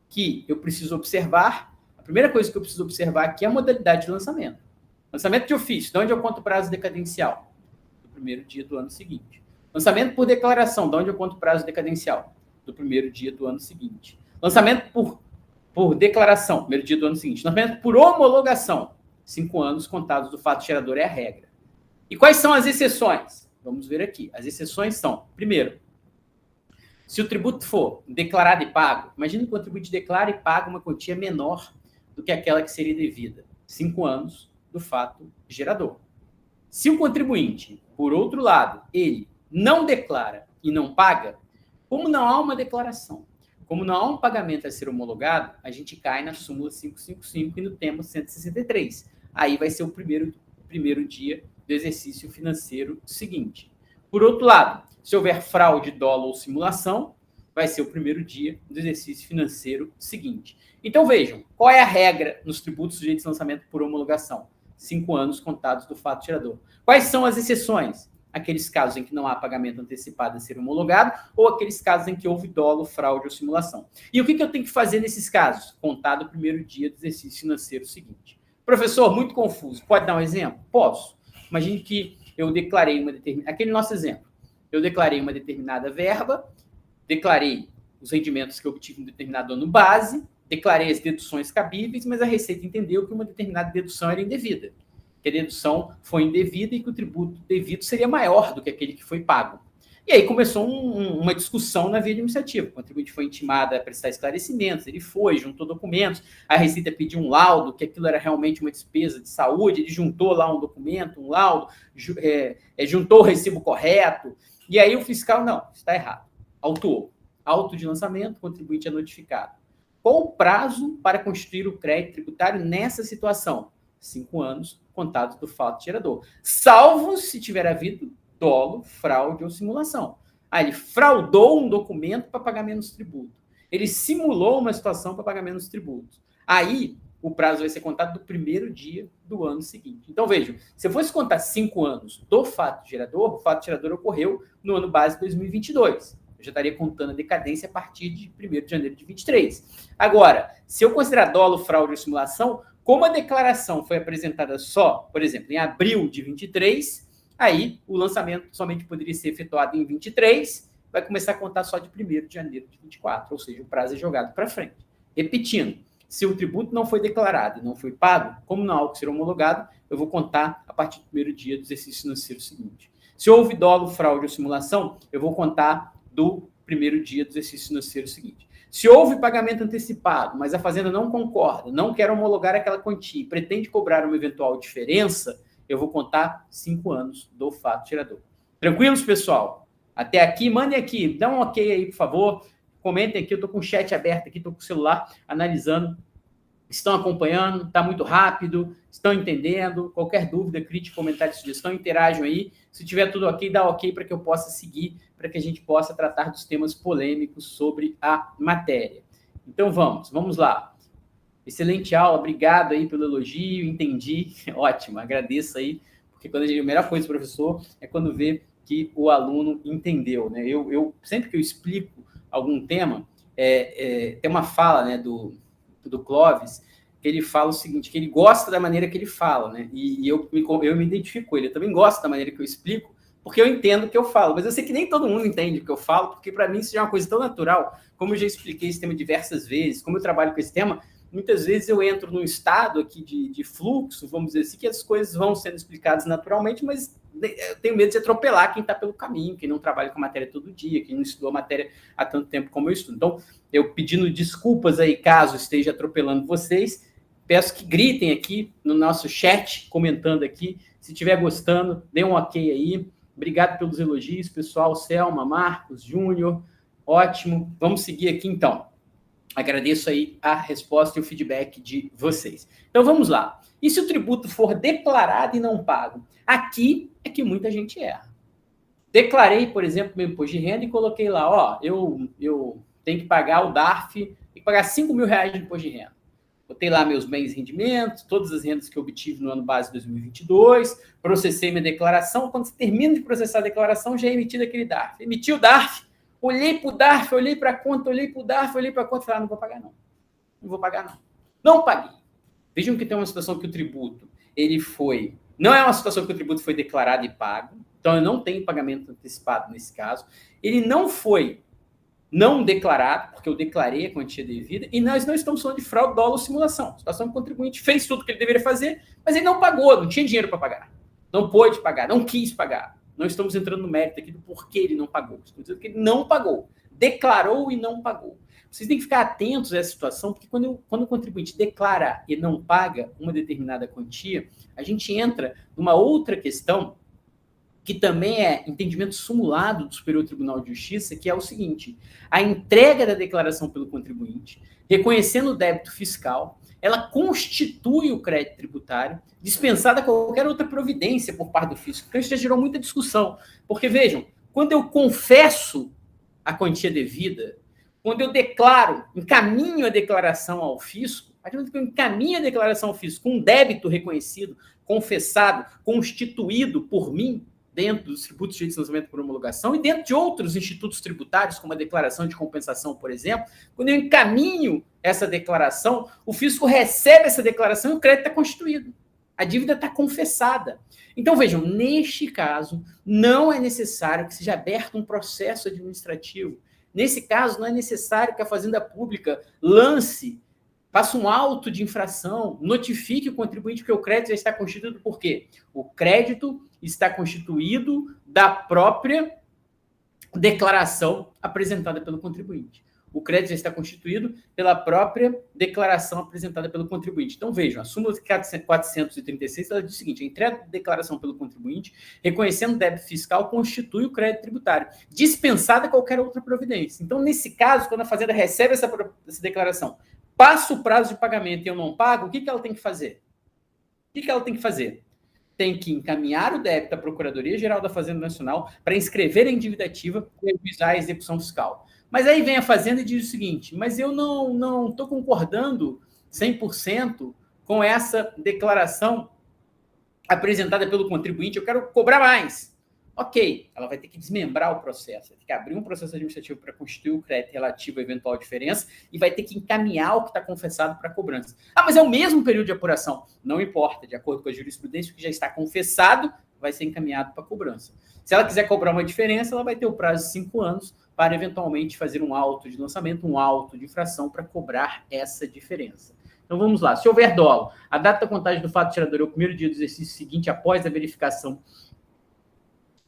que eu preciso observar, a primeira coisa que eu preciso observar aqui é a modalidade de lançamento. Lançamento de ofício, de onde eu conto o prazo decadencial? Do primeiro dia do ano seguinte. Lançamento por declaração, de onde eu conto o prazo decadencial? Do primeiro dia do ano seguinte. Lançamento por declaração, primeiro dia do ano seguinte. Lançamento por homologação, 5 anos contados do fato gerador é a regra. E quais são as exceções? Vamos ver aqui. As exceções são, primeiro, se o tributo for declarado e pago, imagine que o contribuinte declara e paga uma quantia menor do que aquela que seria devida, 5 anos do fato gerador. Se o contribuinte, por outro lado, ele não declara e não paga, como não há uma declaração, como não há um pagamento a ser homologado, a gente cai na súmula 555 e no tema 163. Aí vai ser o primeiro dia do exercício financeiro seguinte. Por outro lado, se houver fraude, dolo ou simulação, vai ser o primeiro dia do exercício financeiro seguinte. Então vejam, qual é a regra nos tributos sujeitos a lançamento por homologação? 5 anos contados do fato gerador. Quais são as exceções? Aqueles casos em que não há pagamento antecipado a ser homologado ou aqueles casos em que houve dolo, fraude ou simulação. E o que eu tenho que fazer nesses casos? Contar do primeiro dia do exercício financeiro seguinte. Professor, muito confuso. Pode dar um exemplo? Posso. Imagine que eu declarei uma determinada... Aquele nosso exemplo. Eu declarei uma determinada verba, declarei os rendimentos que eu obtive em determinado ano base, declarei as deduções cabíveis, mas a Receita entendeu que uma determinada dedução era indevida. Que a dedução foi indevida e que o tributo devido seria maior do que aquele que foi pago. E aí começou uma discussão na via administrativa. O contribuinte foi intimado a prestar esclarecimentos, ele foi, juntou documentos, a Receita pediu um laudo, que aquilo era realmente uma despesa de saúde, ele juntou lá um documento, um laudo, juntou o recibo correto, e aí o fiscal, não, está errado. Autuou. Auto de lançamento, o contribuinte é notificado. Qual o prazo para constituir o crédito tributário nessa situação? 5 anos contados do fato gerador. Salvo se tiver havido dolo, fraude ou simulação. Ele fraudou um documento para pagar menos tributo. Ele simulou uma situação para pagar menos tributos. Aí, o prazo vai ser contado do primeiro dia do ano seguinte. Então, vejam, se eu fosse contar 5 anos do fato gerador, o fato gerador ocorreu no ano base de 2022. Eu já estaria contando a decadência a partir de 1º de janeiro de 23. Agora, se eu considerar dolo, fraude ou simulação, como a declaração foi apresentada só, por exemplo, em abril de 23, aí o lançamento somente poderia ser efetuado em 23, vai começar a contar só de 1º de janeiro de 24, ou seja, o prazo é jogado para frente. Repetindo, se o tributo não foi declarado e não foi pago, como não há algo ser homologado, eu vou contar a partir do primeiro dia do exercício financeiro seguinte. Se houve dolo, fraude ou simulação, eu vou contar do primeiro dia do exercício financeiro seguinte. Se houve pagamento antecipado, mas a Fazenda não concorda, não quer homologar aquela quantia e pretende cobrar uma eventual diferença, eu vou contar 5 anos do fato gerador. Tranquilos, pessoal? Até aqui, mandem aqui, dá um ok aí, por favor. Comentem aqui, eu estou com o chat aberto aqui, estou com o celular analisando. Estão acompanhando? Está muito rápido? Estão entendendo? Qualquer dúvida, crítica, comentário, sugestão, interajam aí. Se tiver tudo ok, dá ok para que eu possa seguir, para que a gente possa tratar dos temas polêmicos sobre a matéria. Então vamos lá. Excelente aula, obrigado aí pelo elogio, entendi, ótimo, agradeço aí, porque a melhor coisa do professor é quando vê que o aluno entendeu, né? Eu sempre que eu explico algum tema, tem uma fala, né, do Clóvis, que ele fala o seguinte, que ele gosta da maneira que ele fala, né? E eu me identifico com ele, eu também gosto da maneira que eu explico, porque eu entendo o que eu falo, mas eu sei que nem todo mundo entende o que eu falo, porque para mim isso já é uma coisa tão natural, como eu já expliquei esse tema diversas vezes, como eu trabalho com esse tema, muitas vezes eu entro num estado aqui de fluxo, vamos dizer assim, que as coisas vão sendo explicadas naturalmente, mas eu tenho medo de atropelar quem está pelo caminho, quem não trabalha com a matéria todo dia, quem não estudou a matéria há tanto tempo como eu estudo. Então, eu pedindo desculpas aí, caso esteja atropelando vocês, peço que gritem aqui no nosso chat, comentando aqui. Se estiver gostando, dê um ok aí. Obrigado pelos elogios, pessoal. Selma, Marcos, Júnior, ótimo. Vamos seguir aqui, então. Agradeço aí a resposta e o feedback de vocês. Então, vamos lá. E se o tributo for declarado e não pago? Aqui é que muita gente erra. Declarei, por exemplo, meu imposto de renda e coloquei lá, ó, eu tenho que pagar o DARF, tenho que pagar R$5.000 de imposto de renda. Botei lá meus bens e rendimentos, todas as rendas que eu obtive no ano base de 2022, processei minha declaração. Quando você termina de processar a declaração, já é emitido aquele DARF. Emiti o DARF, olhei para o DARF, olhei para a conta, olhei para o DARF, olhei para a conta e falei, não vou pagar não. Não vou pagar não. Não paguei. Vejam que tem uma situação que o tributo, ele foi... Não é uma situação que o tributo foi declarado e pago, então eu não tenho pagamento antecipado nesse caso. Ele não foi não declarado, porque eu declarei a quantia devida, e nós não estamos falando de fraude, dolo ou simulação. A situação que o contribuinte fez tudo o que ele deveria fazer, mas ele não pagou, não tinha dinheiro para pagar. Não pôde pagar, não quis pagar. Não estamos entrando no mérito aqui do porquê ele não pagou. Estamos dizendo que ele não pagou. Declarou e não pagou. Vocês têm que ficar atentos a essa situação, porque quando o contribuinte declara e não paga uma determinada quantia, a gente entra numa outra questão que também é entendimento simulado do Superior Tribunal de Justiça, que é o seguinte: a entrega da declaração pelo contribuinte, reconhecendo o débito fiscal, ela constitui o crédito tributário, dispensada qualquer outra providência por parte do fisco. Então, isso já gerou muita discussão. Porque, vejam, quando eu confesso a quantia devida, quando eu declaro, encaminho a declaração ao fisco, a partir do momento que eu encaminho a declaração ao fisco com um débito reconhecido, confessado, constituído por mim, dentro dos tributos de lançamento por homologação e dentro de outros institutos tributários, como a declaração de compensação, por exemplo, quando eu encaminho essa declaração, o fisco recebe essa declaração e o crédito está constituído. A dívida está confessada. Então, vejam, neste caso, não é necessário que seja aberto um processo administrativo. Nesse caso, não é necessário que a Fazenda Pública faça um auto de infração, notifique o contribuinte, porque o crédito já está constituído por quê? O crédito está constituído da própria declaração apresentada pelo contribuinte. O crédito já está constituído pela própria declaração apresentada pelo contribuinte. Então, vejam, a súmula 436, ela diz o seguinte: a entrega de declaração pelo contribuinte, reconhecendo o débito fiscal, constitui o crédito tributário, dispensada qualquer outra providência. Então, nesse caso, quando a Fazenda recebe essa declaração, passa o prazo de pagamento e eu não pago, o que ela tem que fazer? Tem que encaminhar o débito à Procuradoria-Geral da Fazenda Nacional para inscrever a endividativa e revisar a execução fiscal. Mas aí vem a Fazenda e diz o seguinte: mas eu não estou concordando 100% com essa declaração apresentada pelo contribuinte, eu quero cobrar mais. Ok, ela vai ter que desmembrar o processo, vai ter que abrir um processo administrativo para constituir o crédito relativo à eventual diferença e vai ter que encaminhar o que está confessado para cobrança. Ah, mas é o mesmo período de apuração. Não importa, de acordo com a jurisprudência, o que já está confessado vai ser encaminhado para cobrança. Se ela quiser cobrar uma diferença, ela vai ter o prazo de 5 anos para eventualmente fazer um auto de lançamento, um auto de infração para cobrar essa diferença. Então vamos lá. Se houver dolo, a data da contagem do fato tirador é o primeiro dia do exercício seguinte após a verificação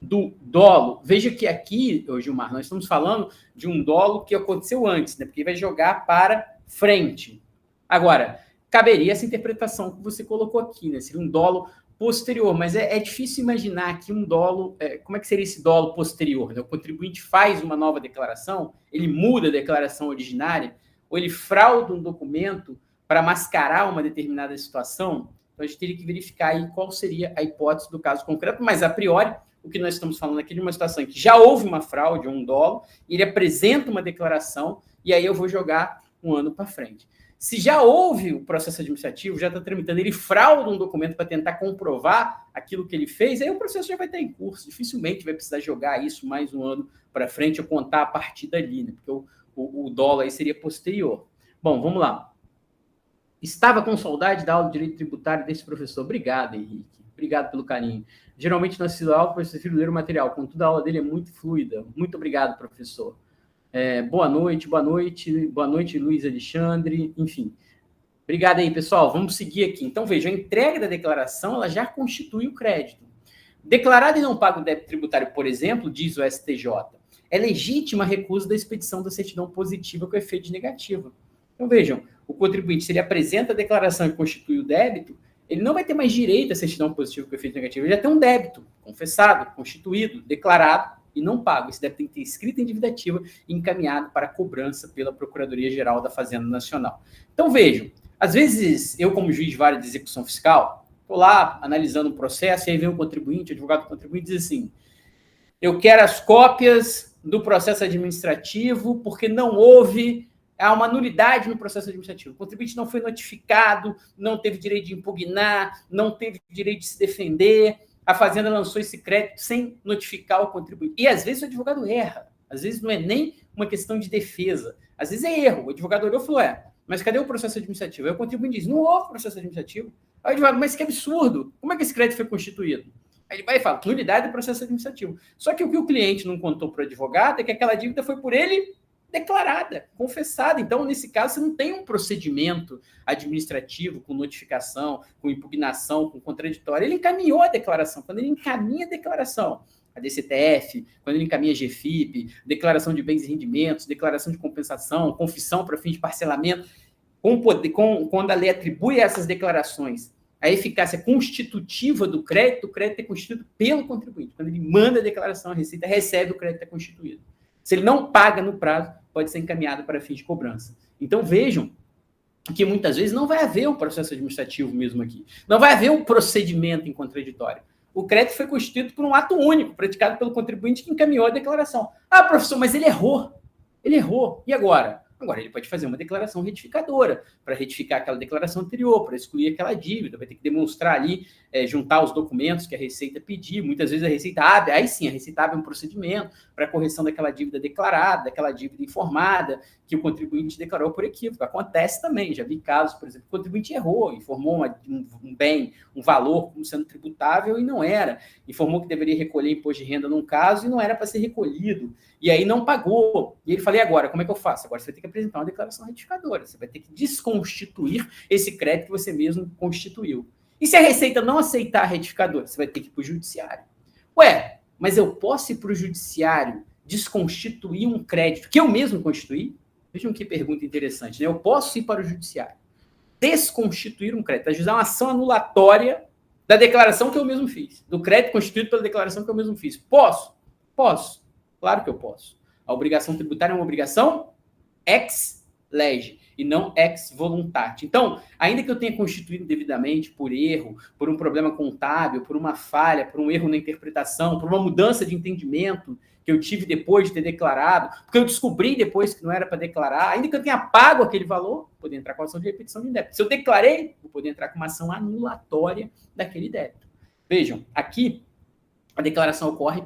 do dolo. Veja que aqui, Gilmar, nós estamos falando de um dolo que aconteceu antes, né? Porque vai jogar para frente. Agora, caberia essa interpretação que você colocou aqui, né? Seria um dolo posterior, mas é difícil imaginar aqui um dolo. Como é que seria esse dolo posterior? Né? O contribuinte faz uma nova declaração, ele muda a declaração originária, ou ele frauda um documento para mascarar uma determinada situação. Então, a gente teria que verificar aí qual seria a hipótese do caso concreto, mas a priori, o que nós estamos falando aqui de uma situação em que já houve uma fraude, um dolo, ele apresenta uma declaração, e aí eu vou jogar um ano para frente. Se já houve o processo administrativo, já está tramitando, ele frauda um documento para tentar comprovar aquilo que ele fez, aí o processo já vai estar em curso, dificilmente vai precisar jogar isso mais um ano para frente ou contar a partir dali, né? Porque o dolo aí seria posterior. Bom, vamos lá. Estava com saudade da aula de direito tributário desse professor. Obrigado, Henrique. Obrigado pelo carinho. Geralmente, na aula, eu prefiro ler o material, contudo, a aula dele é muito fluida. Muito obrigado, professor. Boa noite, Luiz Alexandre, enfim. Obrigado aí, pessoal. Vamos seguir aqui. Então, veja, a entrega da declaração ela já constitui o crédito. Declarado e não pago o débito tributário, por exemplo, diz o STJ, é legítima a recusa da expedição da certidão positiva com efeito de negativa. Então, vejam, o contribuinte, se ele apresenta a declaração e constitui o débito, ele não vai ter mais direito à certidão positiva com efeito negativo, ele já tem um débito confessado, constituído, declarado e não pago. Esse débito tem que ter escrita em dívida ativa e encaminhado para cobrança pela Procuradoria-Geral da Fazenda Nacional. Então, vejam, às vezes, eu como juiz de vara de execução fiscal, estou lá analisando um processo, e aí vem um contribuinte, o advogado do contribuinte diz assim, eu quero as cópias do processo administrativo porque não houve uma nulidade no processo administrativo. O contribuinte não foi notificado, não teve direito de impugnar, não teve direito de se defender, a Fazenda lançou esse crédito sem notificar o contribuinte. E às vezes o advogado erra, às vezes não é nem uma questão de defesa, às vezes é erro. O advogado olhou e falou, mas cadê o processo administrativo? Aí o contribuinte diz, não houve processo administrativo. Aí o advogado, mas que absurdo, como é que esse crédito foi constituído? Aí ele vai e fala, nulidade do processo administrativo. Só que o que o cliente não contou para o advogado é que aquela dívida foi por ele declarada, confessada. Então, nesse caso, você não tem um procedimento administrativo com notificação, com impugnação, com contraditório. Ele encaminhou a declaração. Quando ele encaminha a declaração, a DCTF, quando ele encaminha a GFIP, declaração de bens e rendimentos, declaração de compensação, confissão para fim de parcelamento, quando a lei atribui a essas declarações a eficácia constitutiva do crédito, o crédito é constituído pelo contribuinte. Quando ele manda a declaração, a Receita recebe o crédito constituído. Se ele não paga no prazo, pode ser encaminhado para fins de cobrança. Então, vejam que muitas vezes não vai haver um processo administrativo mesmo aqui. Não vai haver um procedimento em contraditório. O crédito foi constituído por um ato único, praticado pelo contribuinte que encaminhou a declaração. Ah, professor, mas ele errou. Ele errou. E agora? Agora, ele pode fazer uma declaração retificadora para retificar aquela declaração anterior, para excluir aquela dívida, vai ter que demonstrar ali, juntar os documentos que a Receita pedir. Muitas vezes a Receita abre, aí sim, a Receita abre um procedimento para correção daquela dívida declarada, daquela dívida informada, que o contribuinte declarou por equívoco. Acontece também, já vi casos, por exemplo, o contribuinte errou, informou um bem, um valor como sendo tributável e não era. Informou que deveria recolher imposto de renda num caso e não era para ser recolhido. E aí não pagou. E ele falou, e agora, como é que eu faço? Agora você vai ter que apresentar uma declaração retificadora. Você vai ter que desconstituir esse crédito que você mesmo constituiu. E se a Receita não aceitar a retificadora? Você vai ter que ir para o judiciário. Ué, mas eu posso ir para o judiciário desconstituir um crédito que eu mesmo constituí? Vejam que pergunta interessante, né? Eu posso ir para o judiciário desconstituir um crédito, ajuizar uma ação anulatória da declaração que eu mesmo fiz, do crédito constituído pela declaração que eu mesmo fiz. Posso? Posso. Claro que eu posso. A obrigação tributária é uma obrigação ex lege e não ex voluntate. Então, ainda que eu tenha constituído devidamente por erro, por um problema contábil, por uma falha, por um erro na interpretação, por uma mudança de entendimento que eu tive depois de ter declarado, porque eu descobri depois que não era para declarar, ainda que eu tenha pago aquele valor, vou poder entrar com a ação de repetição de débito. Se eu declarei, vou poder entrar com uma ação anulatória daquele débito. Vejam, aqui a declaração ocorre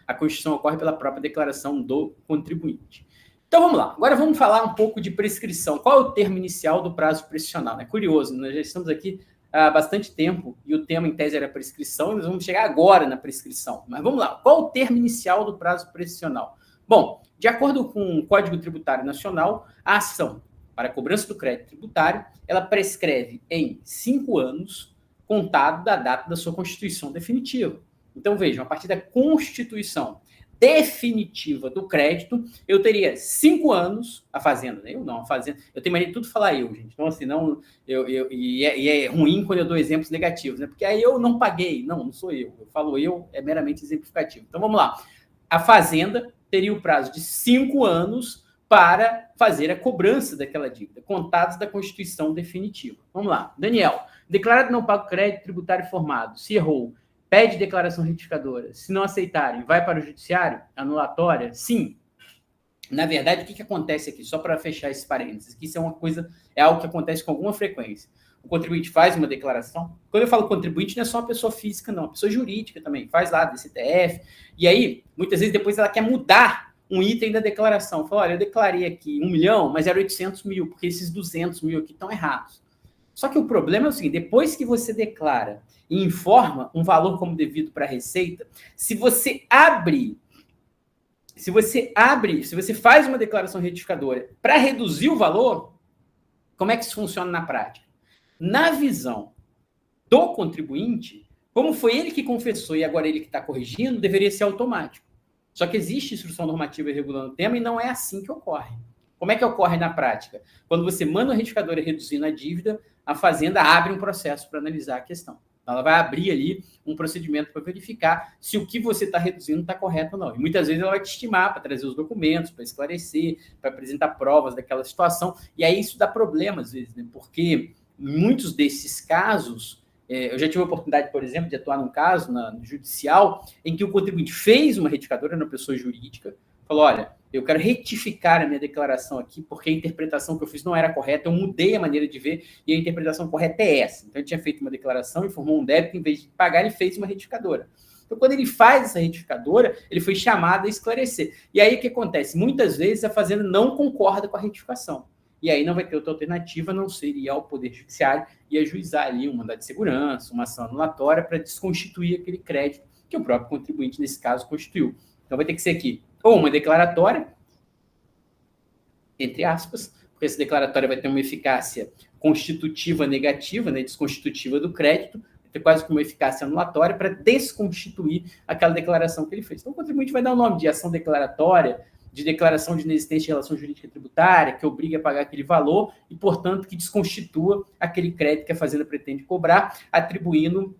a Constituição ocorre pela própria declaração do contribuinte. Então vamos lá, agora vamos falar um pouco de prescrição. Qual é o termo inicial do prazo prescricional? É curioso, nós já estamos aqui há bastante tempo e o tema em tese era prescrição, e nós vamos chegar agora na prescrição. Mas vamos lá, qual é o termo inicial do prazo prescricional? Bom, de acordo com o Código Tributário Nacional, a ação para a cobrança do crédito tributário, ela prescreve em 5 anos, contado da data da sua constituição definitiva. Então vejam, a partir da constituição definitiva do crédito, eu teria 5 anos, a Fazenda, né? Eu não, a Fazenda, eu tenho mania de tudo falar eu, gente, então assim, não, é ruim quando eu dou exemplos negativos, né? Porque aí eu não paguei, não sou eu falo eu, é meramente exemplificativo. Então vamos lá, a Fazenda teria o prazo de 5 anos para fazer a cobrança daquela dívida, contados da constituição definitiva. Vamos lá, Daniel, declarado não pago crédito tributário formado, se errou, pede declaração retificadora. Se não aceitarem, vai para o judiciário? Anulatória? Sim. Na verdade, o que acontece aqui? Só para fechar esse parênteses, que isso é algo que acontece com alguma frequência. O contribuinte faz uma declaração. Quando eu falo contribuinte, não é só uma pessoa física, não. Uma pessoa jurídica também. Faz lá, DCTF. E aí, muitas vezes, depois ela quer mudar um item da declaração. Fala, olha, eu declarei aqui 1 milhão, mas era 800 mil, porque esses 200 mil aqui estão errados. Só que o problema é o seguinte, depois que você declara e informa um valor como devido para a Receita, se você faz uma declaração retificadora para reduzir o valor, Como é que isso funciona na prática? Na visão do contribuinte, como foi ele que confessou e agora ele que está corrigindo, deveria ser automático. Só que existe instrução normativa regulando o tema e não é assim que ocorre. Como é que ocorre na prática? Quando você manda uma retificadora reduzindo a dívida, a Fazenda abre um processo para analisar a questão. Ela vai abrir ali um procedimento para verificar se o que você está reduzindo está correto ou não. E muitas vezes ela vai te estimar para trazer os documentos, para esclarecer, para apresentar provas daquela situação. E aí isso dá problema, às vezes, né? Porque em muitos desses casos, eu já tive a oportunidade, por exemplo, de atuar num caso no judicial em que o contribuinte fez uma retificadora na pessoa jurídica, falou, olha, eu quero retificar a minha declaração aqui, porque a interpretação que eu fiz não era correta, eu mudei a maneira de ver, e a interpretação correta é essa. Então, ele tinha feito uma declaração, informou um débito, em vez de pagar, ele fez uma retificadora. Então, quando ele faz essa retificadora, ele foi chamado a esclarecer. E aí, o que acontece? Muitas vezes, a Fazenda não concorda com a retificação. E aí, não vai ter outra alternativa, a não ser ir ao Poder Judiciário e ajuizar ali um mandado de segurança, uma ação anulatória, para desconstituir aquele crédito que o próprio contribuinte, nesse caso, constituiu. Então, vai ter que ser aqui ou uma declaratória, entre aspas, porque essa declaratória vai ter uma eficácia constitutiva negativa, né, desconstitutiva do crédito, vai ter quase como uma eficácia anulatória para desconstituir aquela declaração que ele fez. Então, o contribuinte vai dar o nome de ação declaratória, de declaração de inexistência de relação jurídica tributária, que obriga a pagar aquele valor e, portanto, que desconstitua aquele crédito que a Fazenda pretende cobrar, atribuindo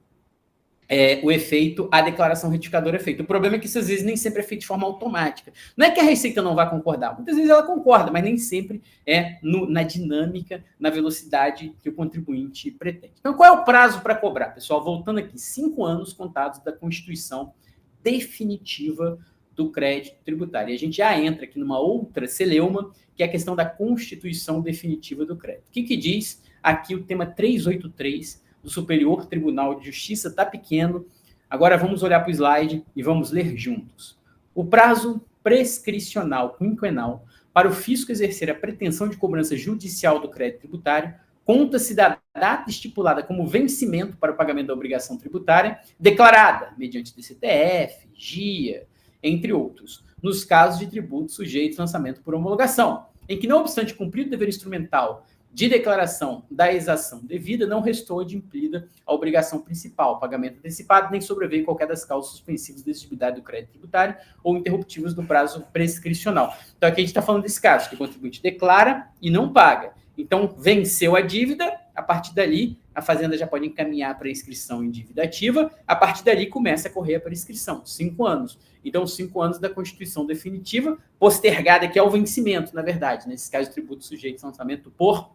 o efeito, a declaração retificadora é feita. O problema é que isso, às vezes, nem sempre é feito de forma automática. Não é que a Receita não vai concordar. Muitas vezes ela concorda, mas nem sempre é na dinâmica, na velocidade que o contribuinte pretende. Então, qual é o prazo para cobrar? Pessoal, voltando aqui, 5 anos contados da constituição definitiva do crédito tributário. E a gente já entra aqui numa outra celeuma, que é a questão da constituição definitiva do crédito. O que diz aqui o tema 383 do Superior Tribunal de Justiça? Está pequeno. Agora vamos olhar para o slide e vamos ler juntos. O prazo prescricional quinquenal para o fisco exercer a pretensão de cobrança judicial do crédito tributário conta-se da data estipulada como vencimento para o pagamento da obrigação tributária, declarada mediante DCTF, GIA, entre outros, nos casos de tributos sujeitos a lançamento por homologação, em que, não obstante cumprido o dever instrumental de declaração da exação devida, não restou adimplida a obrigação principal, pagamento antecipado, nem sobreveio qualquer das causas suspensivas de exigibilidade do crédito tributário ou interruptivas do prazo prescricional. Então, aqui a gente está falando desse caso, que o contribuinte declara e não paga. Então, venceu a dívida, a partir dali, a Fazenda já pode encaminhar para a inscrição em dívida ativa, a partir dali começa a correr a prescrição, 5 anos. Então, 5 anos da constituição definitiva, postergada aqui ao vencimento, na verdade, nesse caso, tributos sujeitos a lançamento por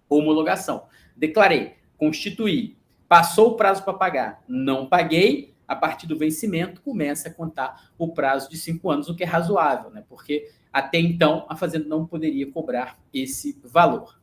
homologação. Declarei, constituí, passou o prazo para pagar, não paguei, a partir do vencimento começa a contar o prazo de 5 anos, o que é razoável, né? Porque até então a Fazenda não poderia cobrar esse valor.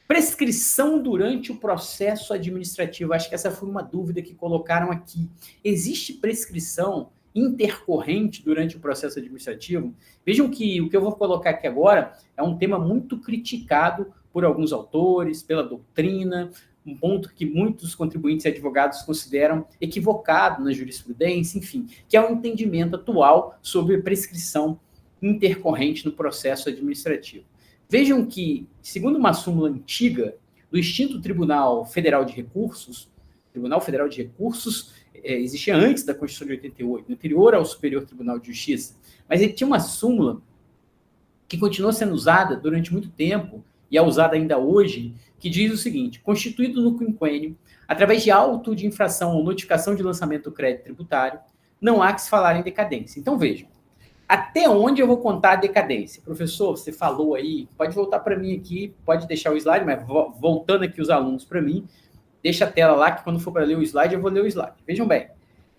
Prescrição durante o processo administrativo. Acho que essa foi uma dúvida que colocaram aqui. Existe prescrição intercorrente durante o processo administrativo? Vejam que o que eu vou colocar aqui agora é um tema muito criticado por alguns autores, pela doutrina, um ponto que muitos contribuintes e advogados consideram equivocado na jurisprudência, enfim, que é o entendimento atual sobre prescrição intercorrente no processo administrativo. Vejam que, segundo uma súmula antiga do extinto Tribunal Federal de Recursos, existia antes da Constituição de 88, anterior ao Superior Tribunal de Justiça, mas ele tinha uma súmula que continuou sendo usada durante muito tempo, e é usada ainda hoje, que diz o seguinte: constituído no quinquênio, através de auto de infração ou notificação de lançamento do crédito tributário, não há que se falar em decadência. Então, vejam, até onde eu vou contar a decadência? Professor, você falou aí, pode voltar para mim aqui, pode deixar o slide, mas voltando aqui os alunos para mim, deixa a tela lá, que quando for para ler o slide, eu vou ler o slide. Vejam bem,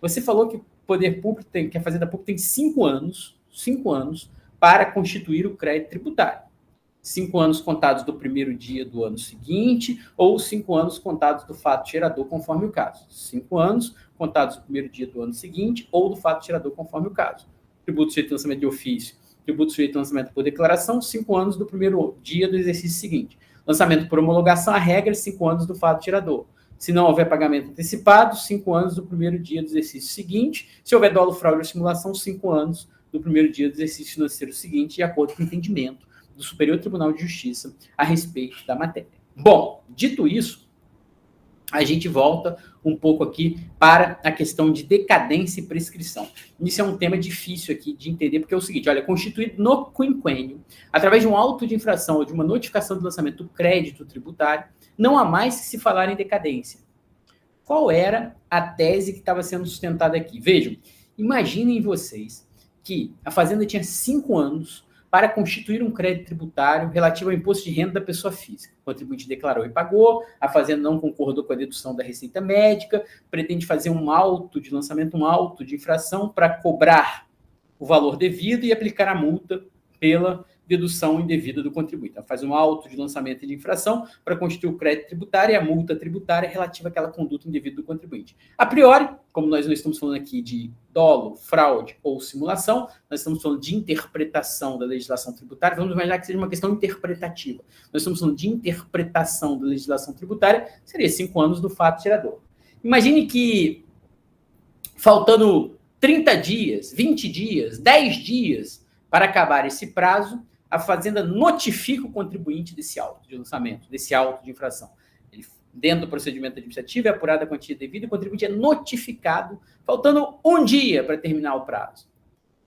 você falou que o poder público que a Fazenda Pública tem 5 anos para constituir o crédito tributário. 5 anos contados do primeiro dia do ano seguinte, ou 5 anos contados do fato gerador, conforme o caso. 5 anos contados do primeiro dia do ano seguinte, ou do fato gerador, conforme o caso. Tributo sujeito a lançamento de ofício, tributo sujeito a lançamento por declaração, 5 anos do primeiro dia do exercício seguinte. Lançamento por homologação, a regra, 5 anos do fato gerador. Se não houver pagamento antecipado, 5 anos do primeiro dia do exercício seguinte. Se houver dolo, fraude ou simulação, 5 anos do primeiro dia do exercício financeiro seguinte, de acordo com o entendimento do Superior Tribunal de Justiça a respeito da matéria. Bom, dito isso, a gente volta um pouco aqui para a questão de decadência e prescrição. Isso é um tema difícil aqui de entender, porque é o seguinte, olha, constituído no quinquênio, através de um auto de infração ou de uma notificação de lançamento do crédito tributário, não há mais que se falar em decadência. Qual era a tese que estava sendo sustentada aqui? Vejam, imaginem vocês que a Fazenda tinha 5 anos para constituir um crédito tributário relativo ao imposto de renda da pessoa física. O contribuinte declarou e pagou, a Fazenda não concordou com a dedução da receita médica, pretende fazer um auto de lançamento, um auto de infração para cobrar o valor devido e aplicar a multa pela dedução indevida do contribuinte. Ela faz um auto de lançamento de infração para constituir o crédito tributário e a multa tributária relativa àquela conduta indevida do contribuinte. A priori, como nós não estamos falando aqui de dolo, fraude ou simulação, nós estamos falando de interpretação da legislação tributária, vamos imaginar que seja uma questão interpretativa. Nós estamos falando de interpretação da legislação tributária, seria 5 anos do fato gerador. Imagine que, faltando 30 dias, 20 dias, 10 dias para acabar esse prazo, a Fazenda notifica o contribuinte desse auto de lançamento, desse auto de infração. Ele, dentro do procedimento administrativo, é apurada a quantia devida e o contribuinte é notificado, faltando 1 dia para terminar o prazo.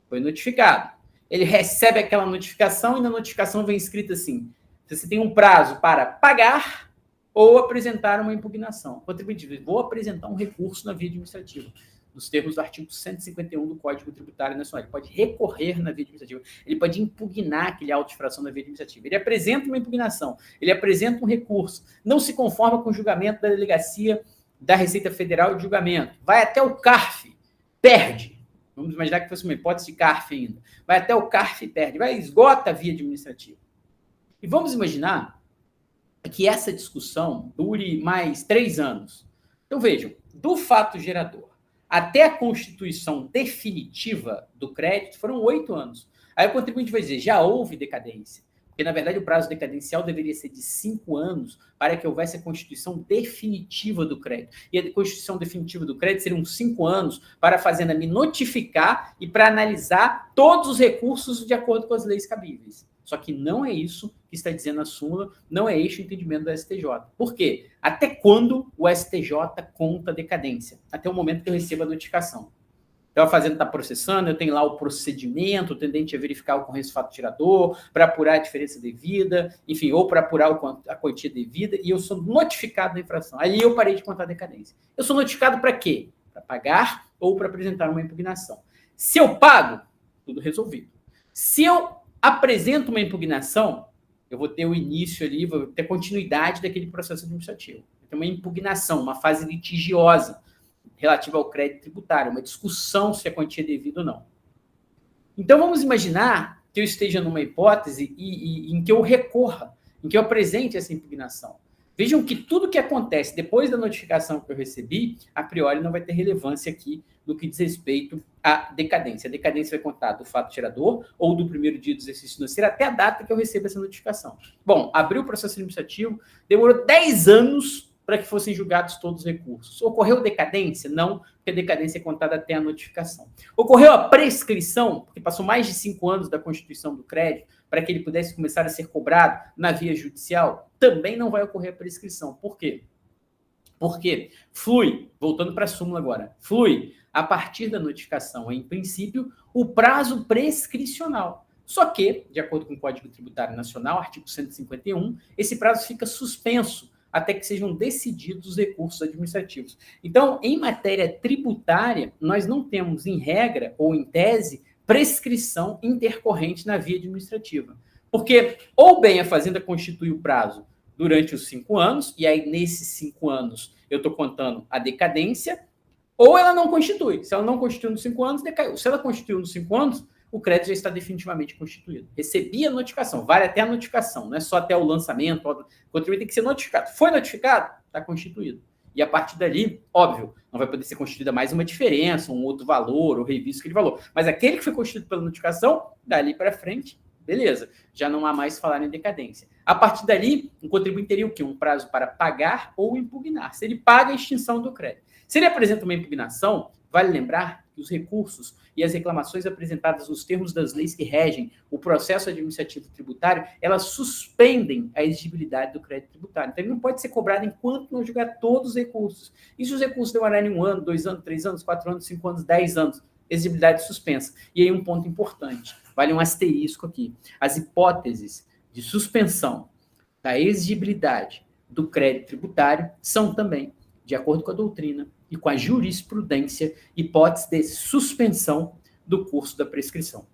Foi notificado. Ele recebe aquela notificação e na notificação vem escrito assim: você tem um prazo para pagar ou apresentar uma impugnação. O contribuinte diz: vou apresentar um recurso na via administrativa, nos termos do artigo 151 do Código Tributário Nacional. Ele pode recorrer na via administrativa, ele pode impugnar aquele auto de infração na via administrativa. Ele apresenta uma impugnação, ele apresenta um recurso, não se conforma com o julgamento da delegacia da Receita Federal de julgamento, vai até o CARF, perde. Vamos imaginar que fosse uma hipótese de CARF ainda. Vai até o CARF e perde, vai esgota a via administrativa. E vamos imaginar que essa discussão dure mais 3 anos. Então vejam, do fato gerador até a constituição definitiva do crédito foram 8 anos. Aí o contribuinte vai dizer, já houve decadência. Porque, na verdade, o prazo decadencial deveria ser de 5 anos para que houvesse a constituição definitiva do crédito. E a constituição definitiva do crédito seriam 5 anos para a Fazenda me notificar e para analisar todos os recursos de acordo com as leis cabíveis. Só que não é isso que está dizendo a súmula, não é este o entendimento do STJ. Por quê? Até quando o STJ conta decadência? Até o momento que eu recebo a notificação. Então, a Fazenda está processando, eu tenho lá o procedimento tendente a verificar a ocorrência do fato tirador, para apurar a diferença devida, enfim, ou para apurar a quantia devida, e eu sou notificado da infração. Aí eu parei de contar a decadência. Eu sou notificado para quê? Para pagar ou para apresentar uma impugnação. Se eu pago, tudo resolvido. Se eu apresento uma impugnação, eu vou ter o início ali, vou ter continuidade daquele processo administrativo. Vai ter uma impugnação, uma fase litigiosa relativa ao crédito tributário, uma discussão se a quantia é devida ou não. Então, vamos imaginar que eu esteja numa hipótese em que eu recorra, em que eu apresente essa impugnação. Vejam que tudo que acontece depois da notificação que eu recebi, a priori não vai ter relevância aqui no que diz respeito à decadência. A decadência vai contar do fato gerador ou do primeiro dia do exercício financeiro até a data que eu recebo essa notificação. Bom, abriu o processo administrativo, demorou 10 anos para que fossem julgados todos os recursos. Ocorreu decadência? Não, porque a decadência é contada até a notificação. Ocorreu a prescrição, porque passou mais de 5 anos da constituição do crédito, para que ele pudesse começar a ser cobrado na via judicial? Também não vai ocorrer a prescrição. Por quê? Porque flui, voltando para a súmula agora, flui a partir da notificação, em princípio, o prazo prescricional. Só que, de acordo com o Código Tributário Nacional, artigo 151, esse prazo fica suspenso até que sejam decididos os recursos administrativos. Então, em matéria tributária, nós não temos, em regra ou em tese, prescrição intercorrente na via administrativa. Porque, ou bem a Fazenda constitui o prazo durante os 5 anos, e aí nesses 5 anos eu estou contando a decadência, ou ela não constitui. Se ela não constituiu nos 5 anos, decaiu. Se ela constituiu nos 5 anos, o crédito já está definitivamente constituído. Recebi a notificação, vale até a notificação, não é só até o lançamento, o contribuinte tem que ser notificado. Foi notificado? Está constituído. E a partir dali, óbvio, não vai poder ser constituída mais uma diferença, um outro valor, ou revisto aquele valor. Mas aquele que foi constituído pela notificação, dali para frente, beleza, já não há mais falar em decadência. A partir dali, o contribuinte teria o quê? Um prazo para pagar ou impugnar. Se ele paga a extinção do crédito. Se ele apresenta uma impugnação, vale lembrar que os recursos e as reclamações apresentadas nos termos das leis que regem o processo administrativo tributário, elas suspendem a exigibilidade do crédito tributário. Então, ele não pode ser cobrado enquanto não julgar todos os recursos. E se os recursos demorarem 1 ano, 2 anos, 3 anos, 4 anos, 5 anos, 10 anos, exigibilidade suspensa. E aí um ponto importante, vale um asterisco aqui. As hipóteses de suspensão da exigibilidade do crédito tributário são também, de acordo com a doutrina e com a jurisprudência, hipótese de suspensão do curso da prescrição.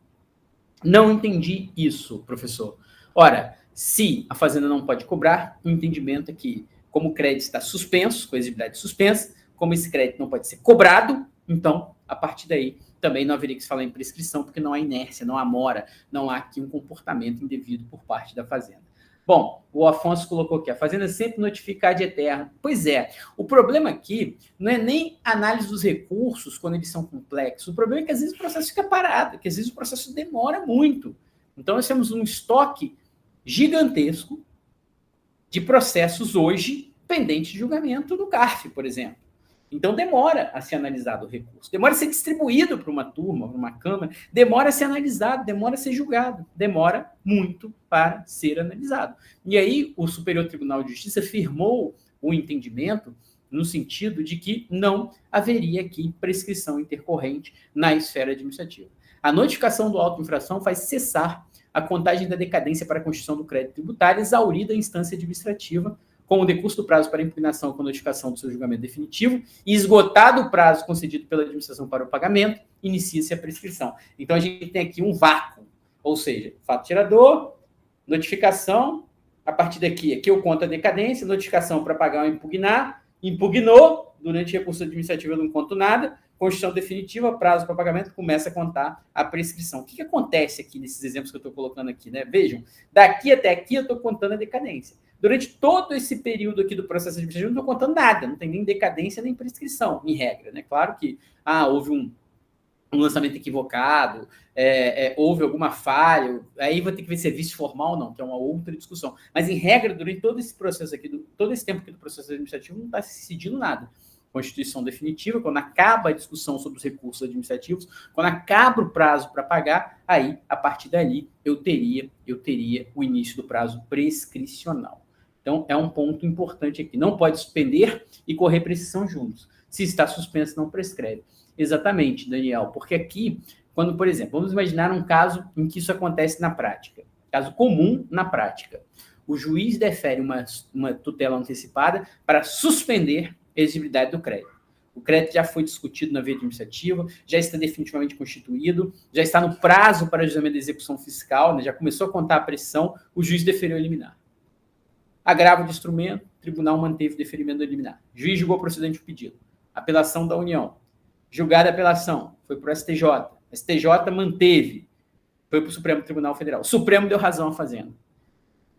Não entendi isso, professor. Ora, se a Fazenda não pode cobrar, o entendimento é que, como o crédito está suspenso, com a exigibilidade suspensa, como esse crédito não pode ser cobrado, então, a partir daí, também não haveria que se falar em prescrição, porque não há inércia, não há mora, não há aqui um comportamento indevido por parte da Fazenda. Bom, o Afonso colocou aqui, a Fazenda sempre notifica ad eterno. Pois é, o problema aqui não é nem análise dos recursos quando eles são complexos, o problema é que às vezes o processo fica parado, que às vezes o processo demora muito. Então nós temos um estoque gigantesco de processos hoje pendentes de julgamento do CARF, por exemplo. Então, demora a ser analisado o recurso, demora a ser distribuído para uma turma, para uma Câmara, demora a ser analisado, demora a ser julgado, demora muito para ser analisado. E aí, o Superior Tribunal de Justiça firmou o entendimento no sentido de que não haveria aqui prescrição intercorrente na esfera administrativa. A notificação do auto de infração faz cessar a contagem da decadência para a constituição do crédito tributário, exaurida a instância administrativa, com o decurso do prazo para impugnação com notificação do seu julgamento definitivo e esgotado o prazo concedido pela administração para o pagamento, inicia-se a prescrição. Então, a gente tem aqui um vácuo, ou seja, fato tirador, notificação, a partir daqui, aqui eu conto a decadência, notificação para pagar ou impugnar, impugnou, durante recurso administrativo eu não conto nada, constituição definitiva, prazo para pagamento, começa a contar a prescrição. O que acontece aqui nesses exemplos que eu estou colocando aqui, né? Vejam, daqui até aqui eu estou contando a decadência. Durante todo esse período aqui do processo administrativo, eu não estou contando nada, não tem nem decadência nem prescrição, em regra, né? Claro que houve um lançamento equivocado, houve alguma falha, aí vou ter que ver se é vício formal ou não, que é uma outra discussão. Mas, em regra, durante todo esse processo aqui, todo esse tempo aqui do processo administrativo, não está se decidindo nada. Constituição definitiva, quando acaba a discussão sobre os recursos administrativos, quando acaba o prazo para pagar, aí, a partir dali, eu teria o início do prazo prescricional. Então, é um ponto importante aqui. Não pode suspender e correr prescrição juntos. Se está suspenso, não prescreve. Exatamente, Daniel, porque aqui, quando, por exemplo, vamos imaginar um caso em que isso acontece na prática. Caso comum na prática. O juiz defere uma tutela antecipada para suspender a exigibilidade do crédito. O crédito já foi discutido na via administrativa, já está definitivamente constituído, já está no prazo para ajustamento da execução fiscal, né, já começou a contar a pressão, o juiz deferiu a liminar. Agravo de instrumento, o tribunal manteve o deferimento da liminar. Juiz julgou procedente o pedido. Apelação da União. Julgada a apelação, foi para o STJ. O STJ manteve, foi para o Supremo Tribunal Federal. O Supremo deu razão à Fazenda.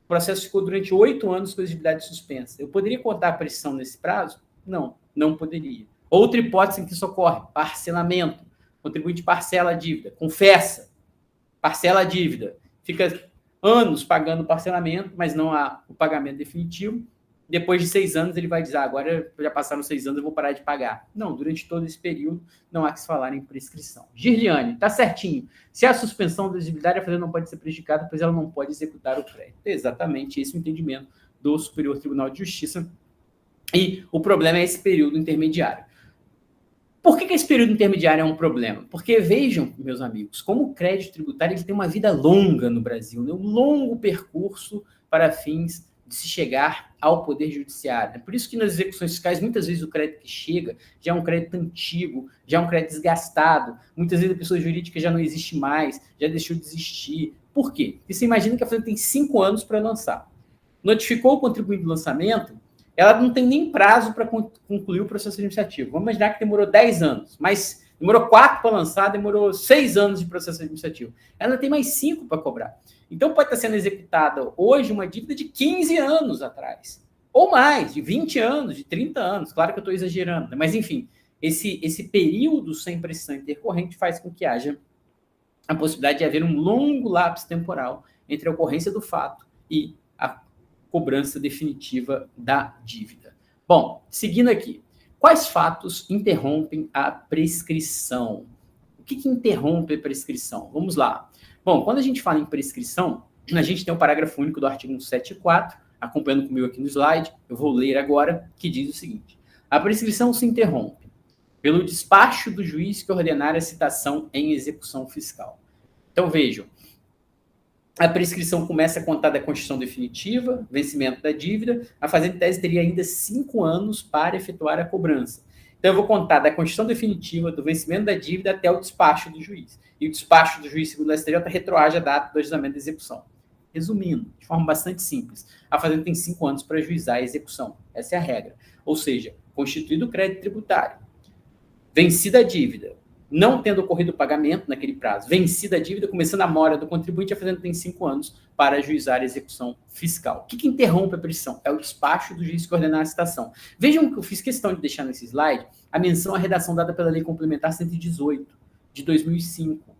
O processo ficou durante 8 anos com exigibilidade suspensa. Eu poderia contar a pressão nesse prazo? Não, não poderia. Outra hipótese em que isso ocorre, parcelamento. O contribuinte parcela a dívida, confessa, parcela a dívida, fica anos pagando parcelamento, mas não há o pagamento definitivo. Depois de 6 anos, ele vai dizer, agora já passaram 6 anos, eu vou parar de pagar. Não, durante todo esse período, não há que se falar em prescrição. Girliane, tá certinho. Se há suspensão da exigibilidade, a Fazenda não pode ser prejudicada, pois ela não pode executar o crédito. É exatamente esse o entendimento do Superior Tribunal de Justiça. E o problema é esse período intermediário. Por que esse período intermediário é um problema? Porque vejam, meus amigos, como o crédito tributário ele tem uma vida longa no Brasil, né? Um longo percurso para fins de se chegar ao Poder Judiciário. É por isso que nas execuções fiscais, muitas vezes o crédito que chega já é um crédito antigo, já é um crédito desgastado, muitas vezes a pessoa jurídica já não existe mais, já deixou de existir. Por quê? Porque você imagina que a Fazenda tem 5 anos para lançar. Notificou o contribuinte do lançamento, ela não tem nem prazo para concluir o processo administrativo. Vamos imaginar que demorou 10 anos, mas demorou 4 para lançar, demorou 6 anos de processo administrativo. Ela tem mais 5 para cobrar. Então, pode estar sendo executada hoje uma dívida de 15 anos atrás, ou mais, de 20 anos, de 30 anos. Claro que eu estou exagerando, né? Mas, enfim, esse período sem prescrição intercorrente faz com que haja a possibilidade de haver um longo lapso temporal entre a ocorrência do fato e a cobrança definitiva da dívida. Bom, seguindo aqui. Quais fatos interrompem a prescrição? que interrompe a prescrição? Vamos lá. Bom, quando a gente fala em prescrição, a gente tem o parágrafo único do artigo 174, acompanhando comigo aqui no slide, eu vou ler agora, que diz o seguinte: a prescrição se interrompe pelo despacho do juiz que ordenar a citação em execução fiscal. Então, vejam, a prescrição começa a contar da constituição definitiva, vencimento da dívida, a fazenda em tese teria ainda 5 anos para efetuar a cobrança. Então, eu vou contar da constituição definitiva, do vencimento da dívida até o despacho do juiz. E o despacho do juiz, segundo o STJ, retroage a data do ajuizamento da execução. Resumindo, de forma bastante simples, a fazenda tem 5 anos para ajuizar a execução. Essa é a regra. Ou seja, constituído o crédito tributário, vencida a dívida, não tendo ocorrido o pagamento naquele prazo, vencida a dívida, começando a mora do contribuinte, a fazenda tem 5 anos para ajuizar a execução fiscal. O que interrompe a prescrição? É o despacho do juiz que ordenar a citação. Vejam que eu fiz questão de deixar nesse slide a menção à redação dada pela Lei Complementar 118, de 2005.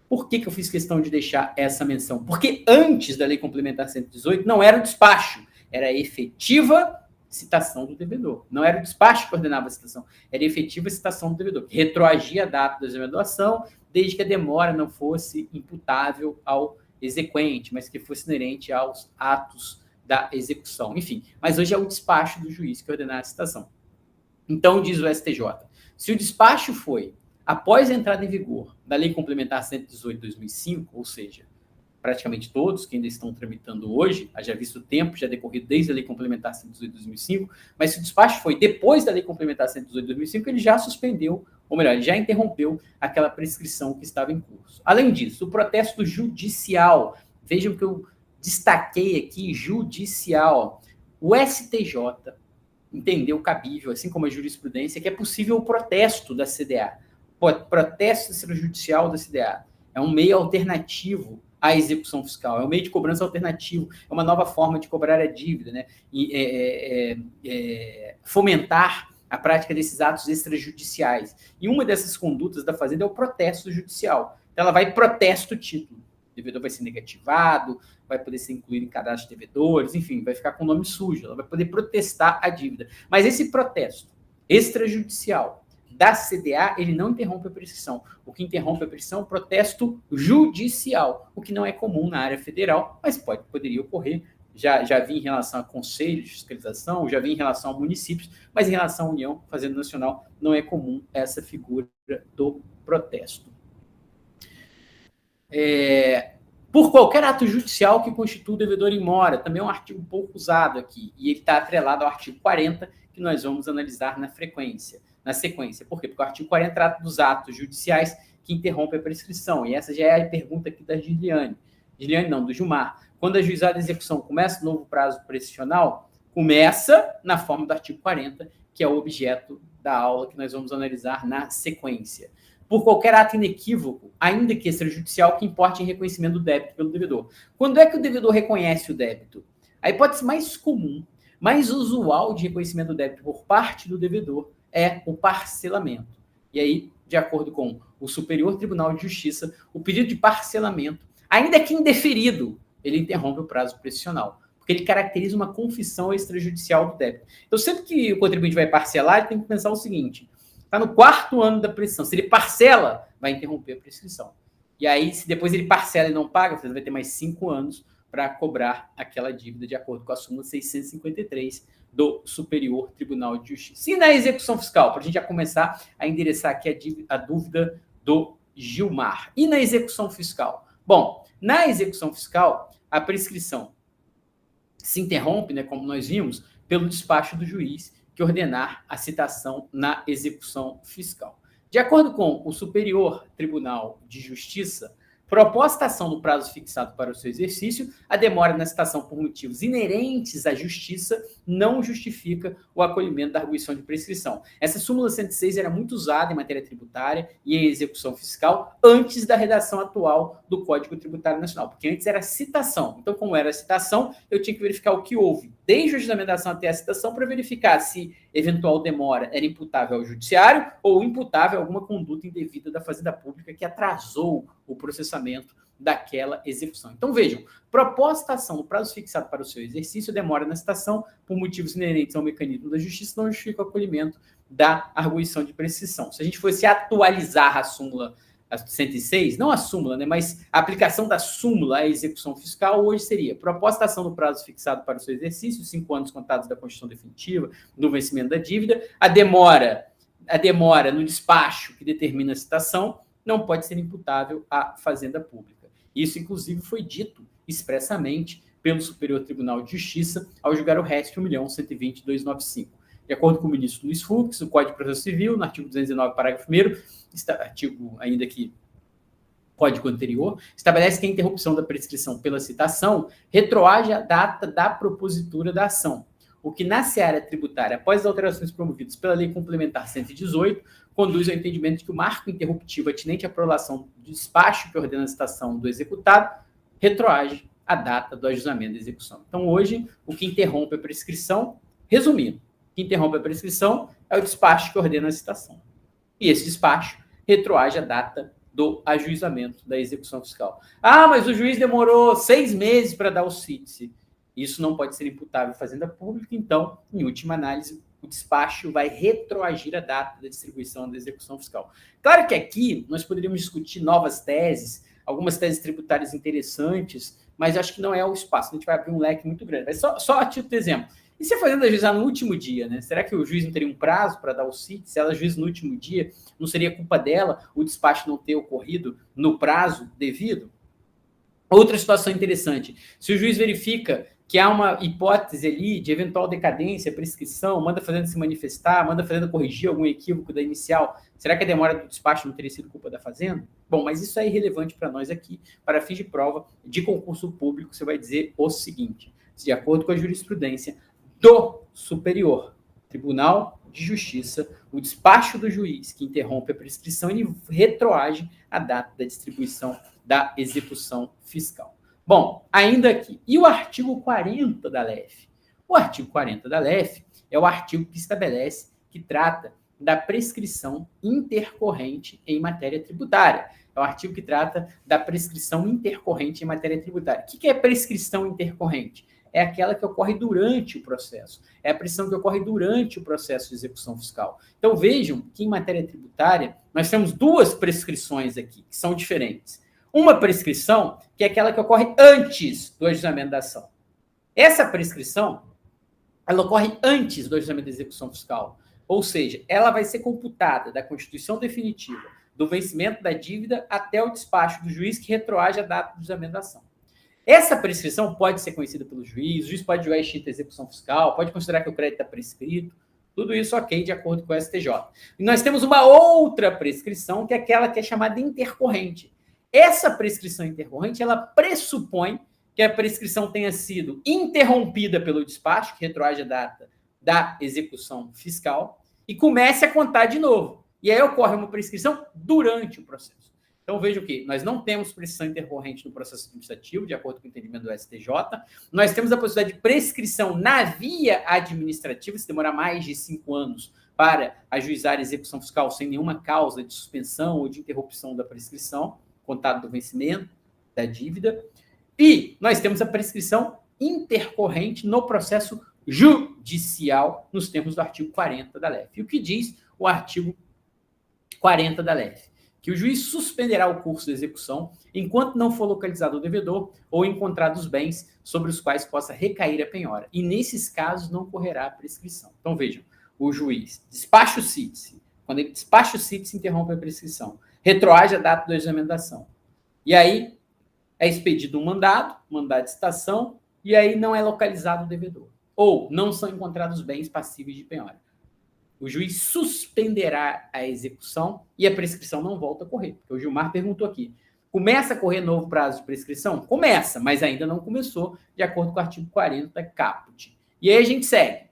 Por que eu fiz questão de deixar essa menção? Porque antes da Lei Complementar 118 não era o despacho, era a efetiva citação do devedor. Não era o despacho que ordenava a citação, era a efetiva citação do devedor, que retroagia a data da exame da doação, desde que a demora não fosse imputável ao exequente, mas que fosse inerente aos atos da execução. Enfim, mas hoje é o despacho do juiz que ordenar a citação. Então, diz o STJ, se o despacho foi após a entrada em vigor da Lei Complementar 118 de 2005, ou seja, praticamente todos que ainda estão tramitando hoje, haja visto o tempo já decorrido desde a Lei Complementar 118 de 2005, mas se o despacho foi depois da Lei Complementar 118 de 2005, ele já suspendeu, ou melhor, ele já interrompeu aquela prescrição que estava em curso. Além disso, o protesto judicial, vejam que eu destaquei aqui, judicial, o STJ entendeu cabível, assim como a jurisprudência, que é possível o protesto da CDA. Protesto extrajudicial da CDA é um meio alternativo à execução fiscal, é um meio de cobrança alternativo, é uma nova forma de cobrar a dívida, né? E fomentar a prática desses atos extrajudiciais. E uma dessas condutas da Fazenda é o protesto judicial. Então, ela vai protesto o título. O devedor vai ser negativado, vai poder ser incluído em cadastro de devedores, enfim, vai ficar com o nome sujo, ela vai poder protestar a dívida. Mas esse protesto extrajudicial da CDA, ele não interrompe a prescrição. O que interrompe a prescrição é o protesto judicial, o que não é comum na área federal, mas poderia ocorrer. Já vi em relação a conselhos de fiscalização, já vi em relação a municípios, mas em relação à União, Fazenda Nacional, não é comum essa figura do protesto. Por qualquer ato judicial que constitua o devedor em mora, também é um artigo um pouco usado aqui, e ele está atrelado ao artigo 40, que nós vamos analisar na sequência. Por quê? Porque o artigo 40 trata dos atos judiciais que interrompem a prescrição. E essa já é a pergunta aqui da Giliane. Giliane não, do Gilmar. Quando a juizada de execução começa o novo prazo prescricional, começa na forma do artigo 40, que é o objeto da aula que nós vamos analisar na sequência. Por qualquer ato inequívoco, ainda que extrajudicial, que importe em reconhecimento do débito pelo devedor. Quando é que o devedor reconhece o débito? A hipótese mais comum, mais usual de reconhecimento do débito por parte do devedor é o parcelamento. E aí, de acordo com o Superior Tribunal de Justiça, o pedido de parcelamento, ainda que indeferido, ele interrompe o prazo prescricional, porque ele caracteriza uma confissão extrajudicial do débito. Então, sempre que o contribuinte vai parcelar, ele tem que pensar o seguinte: está no 4º ano da prescrição. Se ele parcela, vai interromper a prescrição. E aí, se depois ele parcela e não paga, você vai ter mais 5 anos para cobrar aquela dívida de acordo com a súmula 653 do Superior Tribunal de Justiça. E na execução fiscal, para a gente já começar a endereçar aqui a dúvida do Gilmar. E na execução fiscal? Bom, na execução fiscal, a prescrição se interrompe, né, como nós vimos, pelo despacho do juiz que ordenar a citação na execução fiscal. De acordo com o Superior Tribunal de Justiça, proposta a ação no prazo fixado para o seu exercício, a demora na citação por motivos inerentes à justiça não justifica o acolhimento da arguição de prescrição. Essa súmula 106 era muito usada em matéria tributária e em execução fiscal antes da redação atual do Código Tributário Nacional, porque antes era citação. Então, como era citação, eu tinha que verificar o que houve, desde o ajuizamento da ação até a citação, para verificar se eventual demora era imputável ao judiciário ou imputável a alguma conduta indevida da Fazenda Pública que atrasou o processamento daquela execução. Então, vejam, proposta a ação no prazo fixado para o seu exercício, demora na citação por motivos inerentes ao mecanismo da justiça, não justifica o acolhimento da arguição de prescrição. Se a gente fosse atualizar a súmula a 106, não a súmula, né, mas a aplicação da súmula à execução fiscal hoje seria proposta da ação no prazo fixado para o seu exercício, 5 anos contados da constituição definitiva, do vencimento da dívida, a demora no despacho que determina a citação não pode ser imputável à Fazenda Pública. Isso, inclusive, foi dito expressamente pelo Superior Tribunal de Justiça ao julgar o REST 1.120.295. De acordo com o ministro Luiz Fux, o Código de Processo Civil, no artigo 209, parágrafo 1º, artigo ainda que Código anterior, estabelece que a interrupção da prescrição pela citação retroage a data da propositura da ação, o que na seara tributária, após as alterações promovidas pela Lei Complementar 118, conduz ao entendimento de que o marco interruptivo atinente à prolação do despacho que ordena a citação do executado retroage a data do ajuizamento da execução. Então, hoje, o que interrompe a prescrição, resumindo, o que interrompe a prescrição é o despacho que ordena a citação. E esse despacho retroage a data do ajuizamento da execução fiscal. Ah, mas o juiz demorou 6 meses para dar o CITSE. Isso não pode ser imputável à Fazenda Pública, então, em última análise, o despacho vai retroagir a data da distribuição da execução fiscal. Claro que aqui nós poderíamos discutir novas teses, algumas teses tributárias interessantes, mas acho que não é o espaço. A gente vai abrir um leque muito grande. Mas só a título de exemplo. E se a Fazenda ajuizar no último dia, né? Será que o juiz não teria um prazo para dar o CIT? Se ela ajuiza no último dia, não seria culpa dela o despacho não ter ocorrido no prazo devido? Outra situação interessante. Se o juiz verifica que há uma hipótese ali de eventual decadência, prescrição, manda a Fazenda se manifestar, manda a Fazenda corrigir algum equívoco da inicial, será que a demora do despacho não teria sido culpa da Fazenda? Bom, mas isso é irrelevante para nós aqui. Para fins de prova de concurso público, você vai dizer o seguinte: de acordo com a jurisprudência do Superior Tribunal de Justiça, o despacho do juiz que interrompe a prescrição, ele retroage a data da distribuição da execução fiscal. Bom, ainda aqui. E o artigo 40 da LEF? O artigo 40 da LEF é o artigo que estabelece, que trata da prescrição intercorrente em matéria tributária. É o artigo que trata da prescrição intercorrente em matéria tributária. O que é prescrição intercorrente? É aquela que ocorre durante o processo. É a prescrição que ocorre durante o processo de execução fiscal. Então, vejam que em matéria tributária, nós temos duas prescrições aqui, que são diferentes. Uma prescrição, que é aquela que ocorre antes do ajuizamento da ação. Essa prescrição, ela ocorre antes do ajuizamento da execução fiscal. Ou seja, ela vai ser computada da constituição definitiva, do vencimento da dívida até o despacho do juiz que retroage a data do ajuizamento da ação. Essa prescrição pode ser conhecida pelo juiz, o juiz pode julgar extinta a execução fiscal, pode considerar que o crédito está prescrito, tudo isso ok, de acordo com o STJ. E nós temos uma outra prescrição, que é aquela que é chamada intercorrente. Essa prescrição intercorrente, ela pressupõe que a prescrição tenha sido interrompida pelo despacho, que retroage a data da execução fiscal, e comece a contar de novo. E aí ocorre uma prescrição durante o processo. Então, veja o que? Nós não temos prescrição intercorrente no processo administrativo, de acordo com o entendimento do STJ. Nós temos a possibilidade de prescrição na via administrativa, se demorar mais de 5 anos para ajuizar a execução fiscal sem nenhuma causa de suspensão ou de interrupção da prescrição, contado do vencimento da dívida. E nós temos a prescrição intercorrente no processo judicial, nos termos do artigo 40 da LEF. E o que diz o artigo 40 da LEF? Que o juiz suspenderá o curso de execução enquanto não for localizado o devedor ou encontrados os bens sobre os quais possa recair a penhora. E nesses casos não correrá a prescrição. Então vejam, o juiz despacha o CITSE. Quando ele despacha o CITSE, interrompe a prescrição. Retroage a data do ajuizamento da ação. E aí é expedido um mandado de citação, e aí não é localizado o devedor. Ou não são encontrados bens passíveis de penhora. O juiz suspenderá a execução e a prescrição não volta a correr. Porque o Gilmar perguntou aqui, começa a correr novo prazo de prescrição? Começa, mas ainda não começou, de acordo com o artigo 40 caput. E aí a gente segue.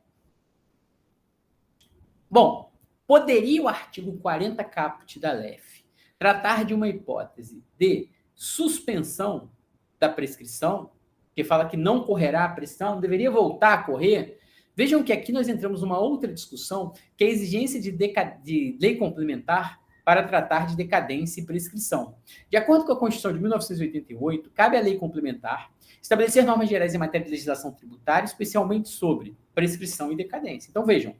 Bom, poderia o artigo 40 caput da LEF tratar de uma hipótese de suspensão da prescrição, que fala que não correrá a prescrição, não deveria voltar a correr? Vejam que aqui nós entramos numa outra discussão, que é a exigência de lei complementar para tratar de decadência e prescrição. De acordo com a Constituição de 1988, cabe à lei complementar estabelecer normas gerais em matéria de legislação tributária, especialmente sobre prescrição e decadência. Então, vejam,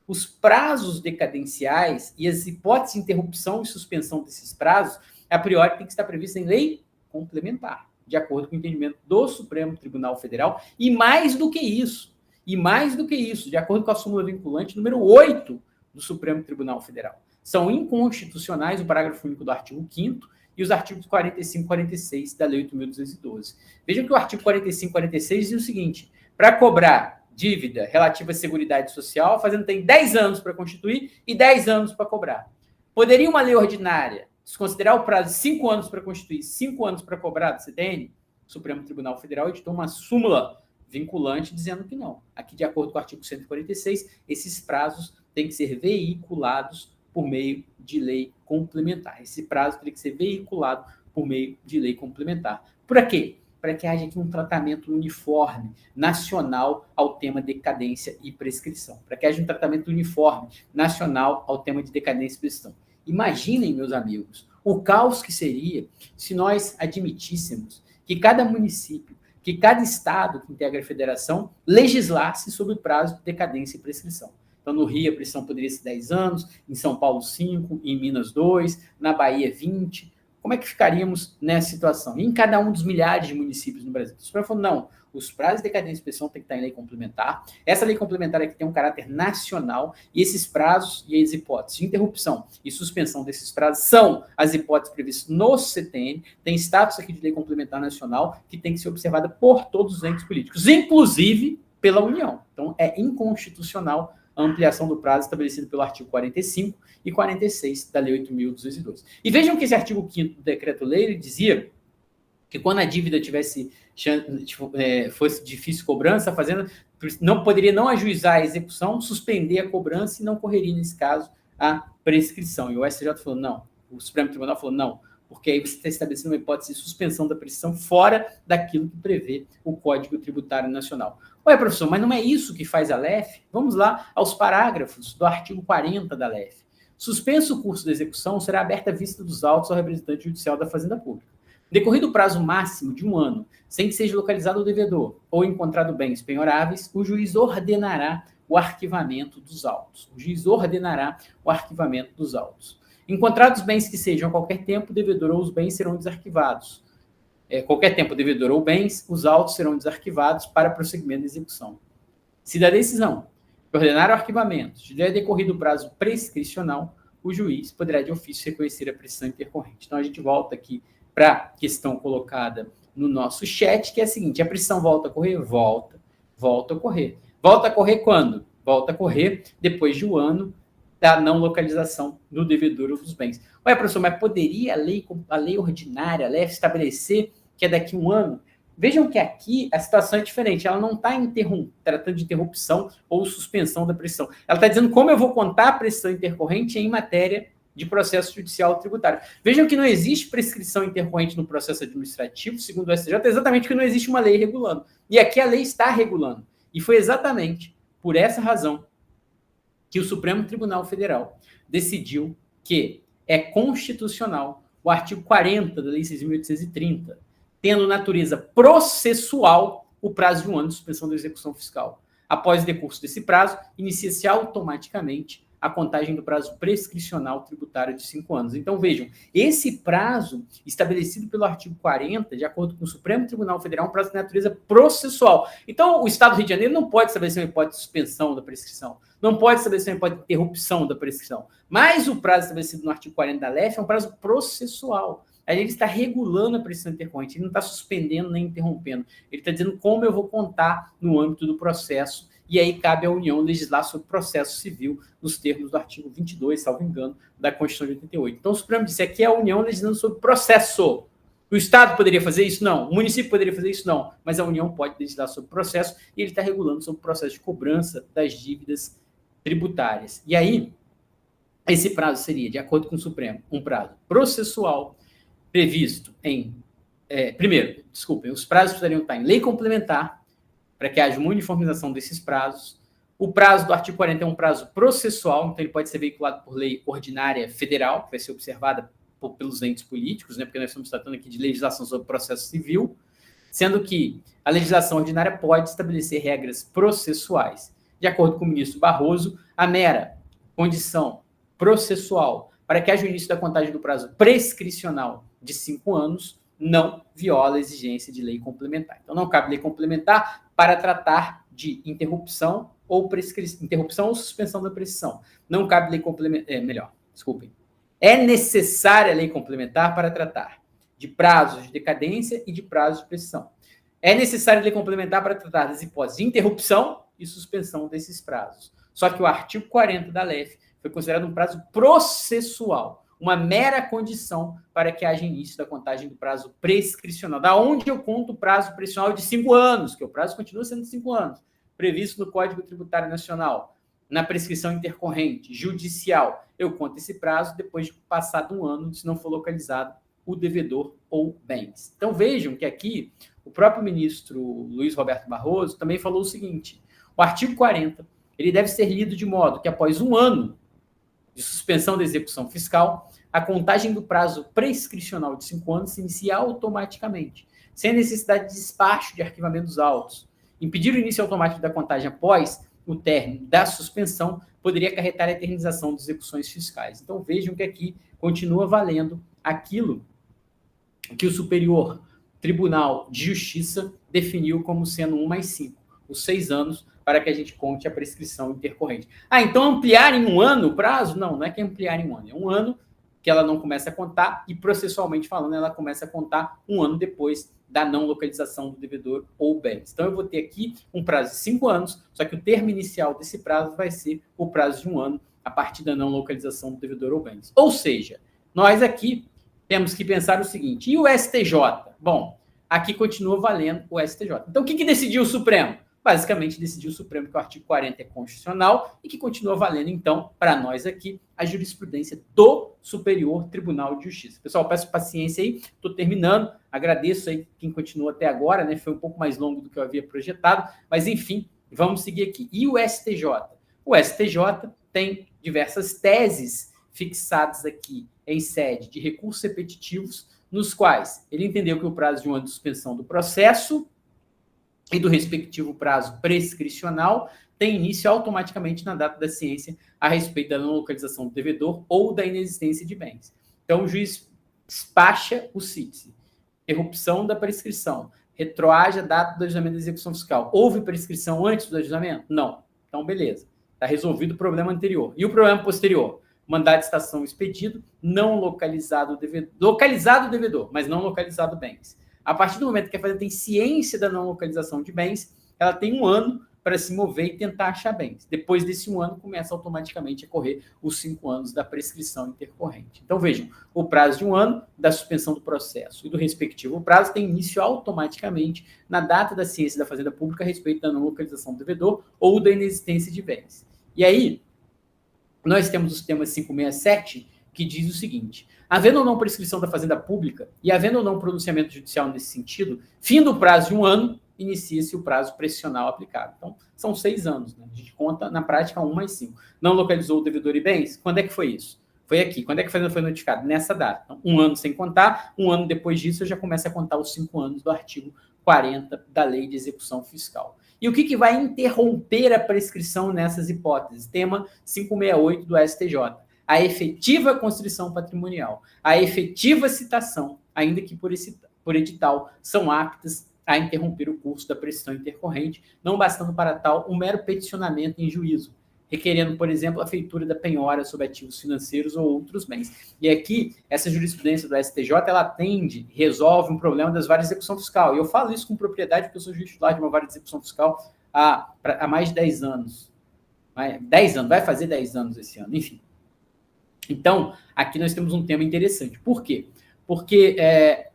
os prazos decadenciais e as hipóteses de interrupção e suspensão desses prazos a priori tem que estar prevista em lei complementar, de acordo com o entendimento do Supremo Tribunal Federal, e mais do que isso, de acordo com a súmula vinculante número 8 do Supremo Tribunal Federal. São inconstitucionais o parágrafo único do artigo 5º e os artigos 45 e 46 da Lei 8.212. Vejam que o artigo 45 e 46 diz o seguinte: para cobrar dívida relativa à Seguridade Social, a Fazenda tem 10 anos para constituir e 10 anos para cobrar. Poderia uma lei ordinária desconsiderar o prazo de 5 anos para constituir, 5 anos para cobrar do CTN? O Supremo Tribunal Federal editou uma súmula vinculante dizendo que não. Aqui, de acordo com o artigo 146, esses prazos têm que ser veiculados por meio de lei complementar. Esse prazo teria que ser veiculado por meio de lei complementar. Para quê? Para que haja aqui um tratamento uniforme, nacional, ao tema decadência e prescrição. Para que haja um tratamento uniforme, nacional, ao tema de decadência e prescrição. Imaginem, meus amigos, o caos que seria se nós admitíssemos que cada município, que cada estado que integra a federação legislasse sobre o prazo de decadência e prescrição. Então, no Rio, a prescrição poderia ser 10 anos, em São Paulo, 5, em Minas, 2, na Bahia, 20. Como é que ficaríamos nessa situação? E em cada um dos milhares de municípios no Brasil? O Supremo falou, não, os prazos de decadência e prescrição têm que estar em lei complementar. Essa lei complementar é que tem um caráter nacional e esses prazos e as hipóteses de interrupção e suspensão desses prazos são as hipóteses previstas no CTN, tem status aqui de lei complementar nacional que tem que ser observada por todos os entes políticos, inclusive pela União. Então, é inconstitucional a ampliação do prazo estabelecida pelo artigo 45 e 46 da Lei 8.212. E vejam que esse artigo 5º do Decreto-Lei dizia que quando a dívida fosse difícil cobrança, a Fazenda não poderia não ajuizar a execução, suspender a cobrança e não correria, nesse caso, a prescrição. E o STJ falou não, o Supremo Tribunal falou não, porque aí você está estabelecendo uma hipótese de suspensão da prescrição fora daquilo que prevê o Código Tributário Nacional. Ué, professor, mas não é isso que faz a LEF? Vamos lá aos parágrafos do artigo 40 da LEF. Suspenso o curso da execução, será aberta a vista dos autos ao representante judicial da Fazenda Pública. Decorrido o prazo máximo de 1 ano, sem que seja localizado o devedor ou encontrado bens penhoráveis, o juiz ordenará o arquivamento dos autos. Encontrados bens que sejam a qualquer tempo, o devedor ou os bens serão desarquivados. Qualquer tempo, o devedor ou bens, os autos serão desarquivados para prosseguimento da execução. Se da decisão que ordenar o arquivamento tiver decorrido o prazo prescricional, o juiz poderá de ofício reconhecer a prescrição intercorrente. Então, a gente volta aqui para a questão colocada no nosso chat, que é a seguinte: a prescrição volta a correr? Volta a correr. Volta a correr quando? Volta a correr depois de 1 ano da não localização do devedor ou dos bens. Ué, professor, mas poderia a lei ordinária, a LEF, estabelecer que é daqui a 1 ano? Vejam que aqui a situação é diferente. Ela não está tratando de interrupção ou suspensão da prescrição. Ela está dizendo como eu vou contar a prescrição intercorrente em matéria de processo judicial tributário. Vejam que não existe prescrição intercorrente no processo administrativo, segundo o STJ, exatamente porque não existe uma lei regulando. E aqui a lei está regulando. E foi exatamente por essa razão que o Supremo Tribunal Federal decidiu que é constitucional o artigo 40 da Lei 6.830, tendo natureza processual o prazo de 1 ano de suspensão da execução fiscal. Após o decurso desse prazo, inicia-se automaticamente a contagem do prazo prescricional tributário de 5 anos. Então, vejam, esse prazo estabelecido pelo artigo 40, de acordo com o Supremo Tribunal Federal, é um prazo de natureza processual. Então, o Estado do Rio de Janeiro não pode estabelecer uma hipótese de suspensão da prescrição, não pode estabelecer uma hipótese de interrupção da prescrição, mas o prazo estabelecido no artigo 40 da LEF é um prazo processual. Aí ele está regulando a prescrição intercorrente, ele não está suspendendo nem interrompendo, ele está dizendo como eu vou contar no âmbito do processo. E aí cabe à União legislar sobre processo civil nos termos do artigo 22, salvo engano, da Constituição de 88. Então, o Supremo disse aqui é a União legislando sobre processo. O Estado poderia fazer isso? Não. O município poderia fazer isso? Não. Mas a União pode legislar sobre processo e ele está regulando sobre o processo de cobrança das dívidas tributárias. E aí, esse prazo seria, de acordo com o Supremo, um prazo processual previsto em... os prazos precisariam estar em lei complementar, para que haja uma uniformização desses prazos. O prazo do artigo 40 é um prazo processual, então ele pode ser veiculado por lei ordinária federal, que vai ser observada pelos entes políticos, né, porque nós estamos tratando aqui de legislação sobre processo civil, sendo que a legislação ordinária pode estabelecer regras processuais. De acordo com o ministro Barroso, a mera condição processual para que haja o início da contagem do prazo prescricional de 5 anos, não viola a exigência de lei complementar. Então, não cabe lei complementar para tratar de interrupção ou suspensão da prescrição. Não cabe lei complementar, É necessária a lei complementar para tratar de prazos de decadência e de prazos de prescrição. É necessária a lei complementar para tratar das hipóteses de interrupção e suspensão desses prazos. Só que o artigo 40 da LEF foi considerado um prazo processual, uma mera condição para que haja início da contagem do prazo prescricional. Da onde eu conto o prazo prescricional de 5 anos, que o prazo continua sendo 5 anos, previsto no Código Tributário Nacional, na prescrição intercorrente, judicial. Eu conto esse prazo depois de passado um ano, se não for localizado o devedor ou bens. Então vejam que aqui o próprio ministro Luiz Roberto Barroso também falou o seguinte: o artigo 40 ele deve ser lido de modo que após um ano de suspensão da execução fiscal, a contagem do prazo prescricional de 5 anos se inicia automaticamente, sem necessidade de despacho de arquivamento dos autos. Impedir o início automático da contagem após o término da suspensão poderia acarretar a eternização das execuções fiscais. Então vejam que aqui continua valendo aquilo que o Superior Tribunal de Justiça definiu como sendo 1 mais 5, os 6 anos, para que a gente conte a prescrição intercorrente. Então ampliar em um ano o prazo? Não é que ampliar em um ano. É um ano que ela não começa a contar e, processualmente falando, ela começa a contar um ano depois da não localização do devedor ou bens. Então eu vou ter aqui um prazo de 5 anos, só que o termo inicial desse prazo vai ser o prazo de um ano a partir da não localização do devedor ou bens. Ou seja, nós aqui temos que pensar o seguinte: e o STJ? Bom, aqui continua valendo o STJ. Então o que decidiu o Supremo? Basicamente decidiu o Supremo que o artigo 40 é constitucional e que continua valendo, então, para nós aqui, a jurisprudência do Superior Tribunal de Justiça. Pessoal, peço paciência aí, estou terminando, agradeço aí quem continuou até agora, né? Foi um pouco mais longo do que eu havia projetado, mas enfim, vamos seguir aqui. E o STJ? O STJ tem diversas teses fixadas aqui em sede de recursos repetitivos, nos quais ele entendeu que o prazo de um ano de suspensão do processo e do respectivo prazo prescricional tem início automaticamente na data da ciência a respeito da não localização do devedor ou da inexistência de bens. Então, o juiz despacha o CITES. Interrupção da prescrição. Retroage a data do ajustamento da execução fiscal. Houve prescrição antes do ajustamento? Não. Então, beleza. Está resolvido o problema anterior. E o problema posterior? Mandado de citação expedido, não localizado o devedor. Localizado o devedor, mas não localizado bens. A partir do momento que a Fazenda tem ciência da não localização de bens, ela tem um ano para se mover e tentar achar bens. Depois desse um ano, começa automaticamente a correr os 5 anos da prescrição intercorrente. Então, vejam, o prazo de um ano da suspensão do processo e do respectivo prazo tem início automaticamente na data da ciência da Fazenda Pública a respeito da não localização do devedor ou da inexistência de bens. E aí, nós temos o sistema 567, que diz o seguinte: havendo ou não prescrição da Fazenda Pública e havendo ou não pronunciamento judicial nesse sentido, fim do prazo de um ano, inicia-se o prazo prescricional aplicável. Então, são 6 anos, né? A gente conta, na prática, 1 mais 5. Não localizou o devedor e bens? Quando é que foi isso? Foi aqui. Quando é que a Fazenda foi notificada? Nessa data. Então, um ano sem contar, um ano depois disso, eu já começo a contar os 5 anos do artigo 40 da Lei de Execução Fiscal. E o que vai interromper a prescrição nessas hipóteses? Tema 568 do STJ. A efetiva constrição patrimonial, a efetiva citação, ainda que por edital, são aptas a interromper o curso da prescrição intercorrente, não bastando para tal um mero peticionamento em juízo, requerendo, por exemplo, a feitura da penhora sobre ativos financeiros ou outros bens. E aqui, essa jurisprudência do STJ, ela atende, resolve um problema das varas de execução fiscal. E eu falo isso com propriedade, porque eu sou juiz titular de uma vara de execução fiscal há mais de 10 anos. 10 anos, vai fazer 10 anos esse ano, enfim. Então, aqui nós temos um tema interessante. Por quê? Porque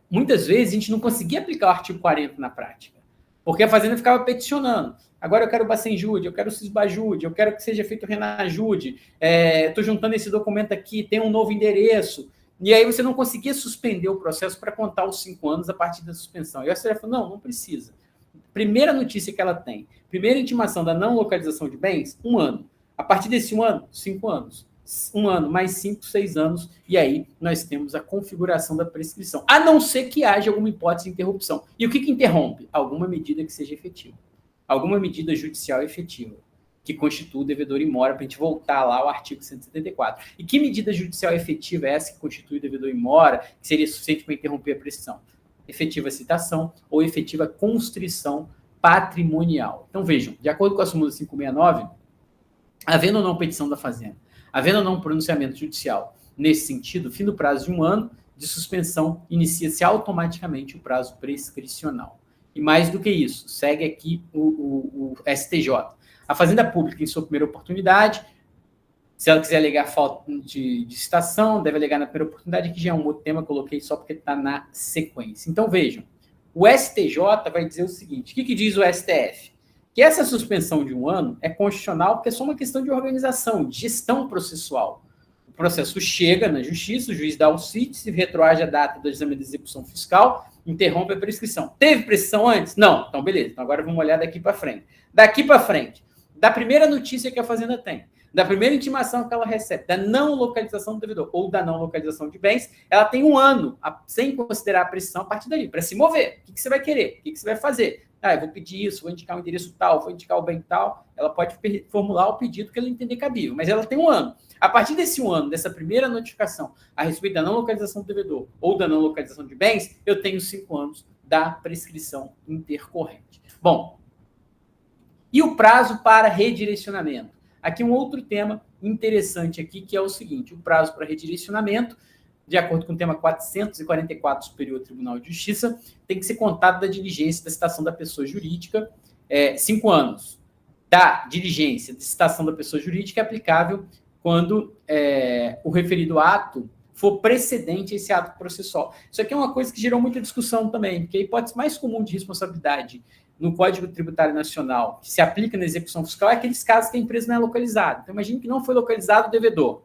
muitas vezes a gente não conseguia aplicar o artigo 40 na prática, porque a Fazenda ficava peticionando. Agora eu quero o Bacenjude, eu quero o Cisbajude, eu quero que seja feito o Renajude, estou juntando esse documento aqui, tem um novo endereço. E aí você não conseguia suspender o processo para contar os 5 anos a partir da suspensão. E a STF falou, não precisa. Primeira notícia que ela tem, primeira intimação da não localização de bens, 1 ano. A partir desse 1 ano, 5 anos. 1 ano, mais 5, 6 anos, e aí nós temos a configuração da prescrição, a não ser que haja alguma hipótese de interrupção. E o que interrompe? Alguma medida que seja efetiva. Alguma medida judicial efetiva. que constitui o devedor em mora, para a gente voltar lá ao artigo 174. E que medida judicial efetiva é essa que constitui o devedor em mora, que seria suficiente para interromper a prescrição? Efetiva citação ou efetiva constrição patrimonial. Então, vejam, de acordo com a súmula 569, havendo ou não petição da Fazenda, havendo ou não pronunciamento judicial nesse sentido, fim do prazo de 1 ano de suspensão, inicia-se automaticamente o prazo prescricional. E mais do que isso, segue aqui o STJ. A Fazenda Pública, em sua primeira oportunidade, se ela quiser alegar falta de citação, deve alegar na primeira oportunidade, que já é um outro tema, coloquei só porque está na sequência. Então, vejam, o STJ vai dizer o seguinte, o que diz o STF? Que essa suspensão de 1 ano é constitucional porque é só uma questão de organização, de gestão processual. O processo chega na justiça, o juiz dá o CIT, se retroage a data do exame de execução fiscal, interrompe a prescrição. Teve prescrição antes? Não. Então, beleza. Então, agora vamos olhar daqui para frente. Daqui para frente, da primeira notícia que a Fazenda tem, da primeira intimação que ela recebe, da não localização do devedor ou da não localização de bens, ela tem 1 ano, sem considerar a prescrição a partir dali, para se mover. O que você vai querer? O que você vai fazer? Eu vou pedir isso, vou indicar um endereço tal, vou indicar o bem tal. Ela pode formular o pedido que ela entender cabível, mas ela tem 1 ano. A partir desse 1 ano, dessa primeira notificação a respeito da não localização do devedor ou da não localização de bens, eu tenho 5 anos da prescrição intercorrente. Bom, e o prazo para redirecionamento? Aqui um outro tema interessante aqui, que é o seguinte, o prazo para redirecionamento, de acordo com o tema 444 do Superior Tribunal de Justiça, tem que ser contado da diligência da citação da pessoa jurídica, 5 anos da diligência de citação da pessoa jurídica é aplicável quando o referido ato for precedente a esse ato processual. Isso aqui é uma coisa que gerou muita discussão também, porque a hipótese mais comum de responsabilidade no Código Tributário Nacional, que se aplica na execução fiscal, é aqueles casos que a empresa não é localizada. Então, imagine que não foi localizado o devedor.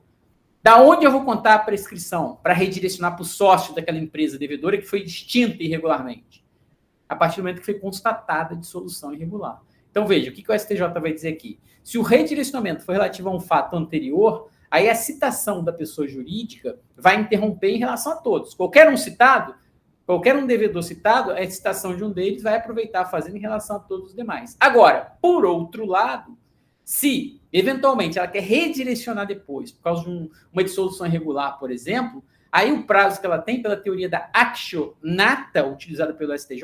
Da onde eu vou contar a prescrição para redirecionar para o sócio daquela empresa devedora que foi extinta irregularmente? A partir do momento que foi constatada a dissolução irregular. Então, veja, o que o STJ vai dizer aqui? Se o redirecionamento for relativo a um fato anterior, aí a citação da pessoa jurídica vai interromper em relação a todos. Qualquer um devedor citado, a citação de um deles vai aproveitar a Fazenda em relação a todos os demais. Agora, por outro lado, se, eventualmente, ela quer redirecionar depois, por causa de uma dissolução irregular, por exemplo, aí o prazo que ela tem, pela teoria da actio nata, utilizada pelo STJ,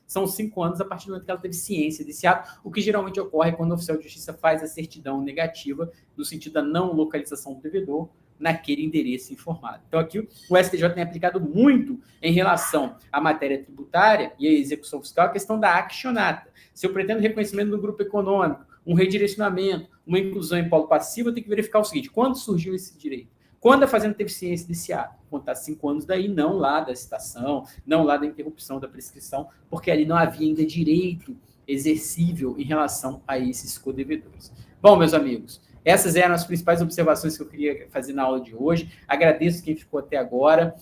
são 5 anos a partir do momento que ela teve ciência desse ato, o que geralmente ocorre quando o oficial de justiça faz a certidão negativa, no sentido da não localização do devedor, naquele endereço informado. Então, aqui o STJ tem aplicado muito em relação à matéria tributária e à execução fiscal a questão da actionata. Se eu pretendo reconhecimento do grupo econômico, um redirecionamento, uma inclusão em polo passivo, eu tenho que verificar o seguinte, quando surgiu esse direito? Quando a Fazenda teve ciência desse ato? Contar 5 anos daí, não lá da citação, não lá da interrupção da prescrição, porque ali não havia ainda direito exercível em relação a esses codevedores. Bom, meus amigos, essas eram as principais observações que eu queria fazer na aula de hoje. Agradeço quem ficou até agora.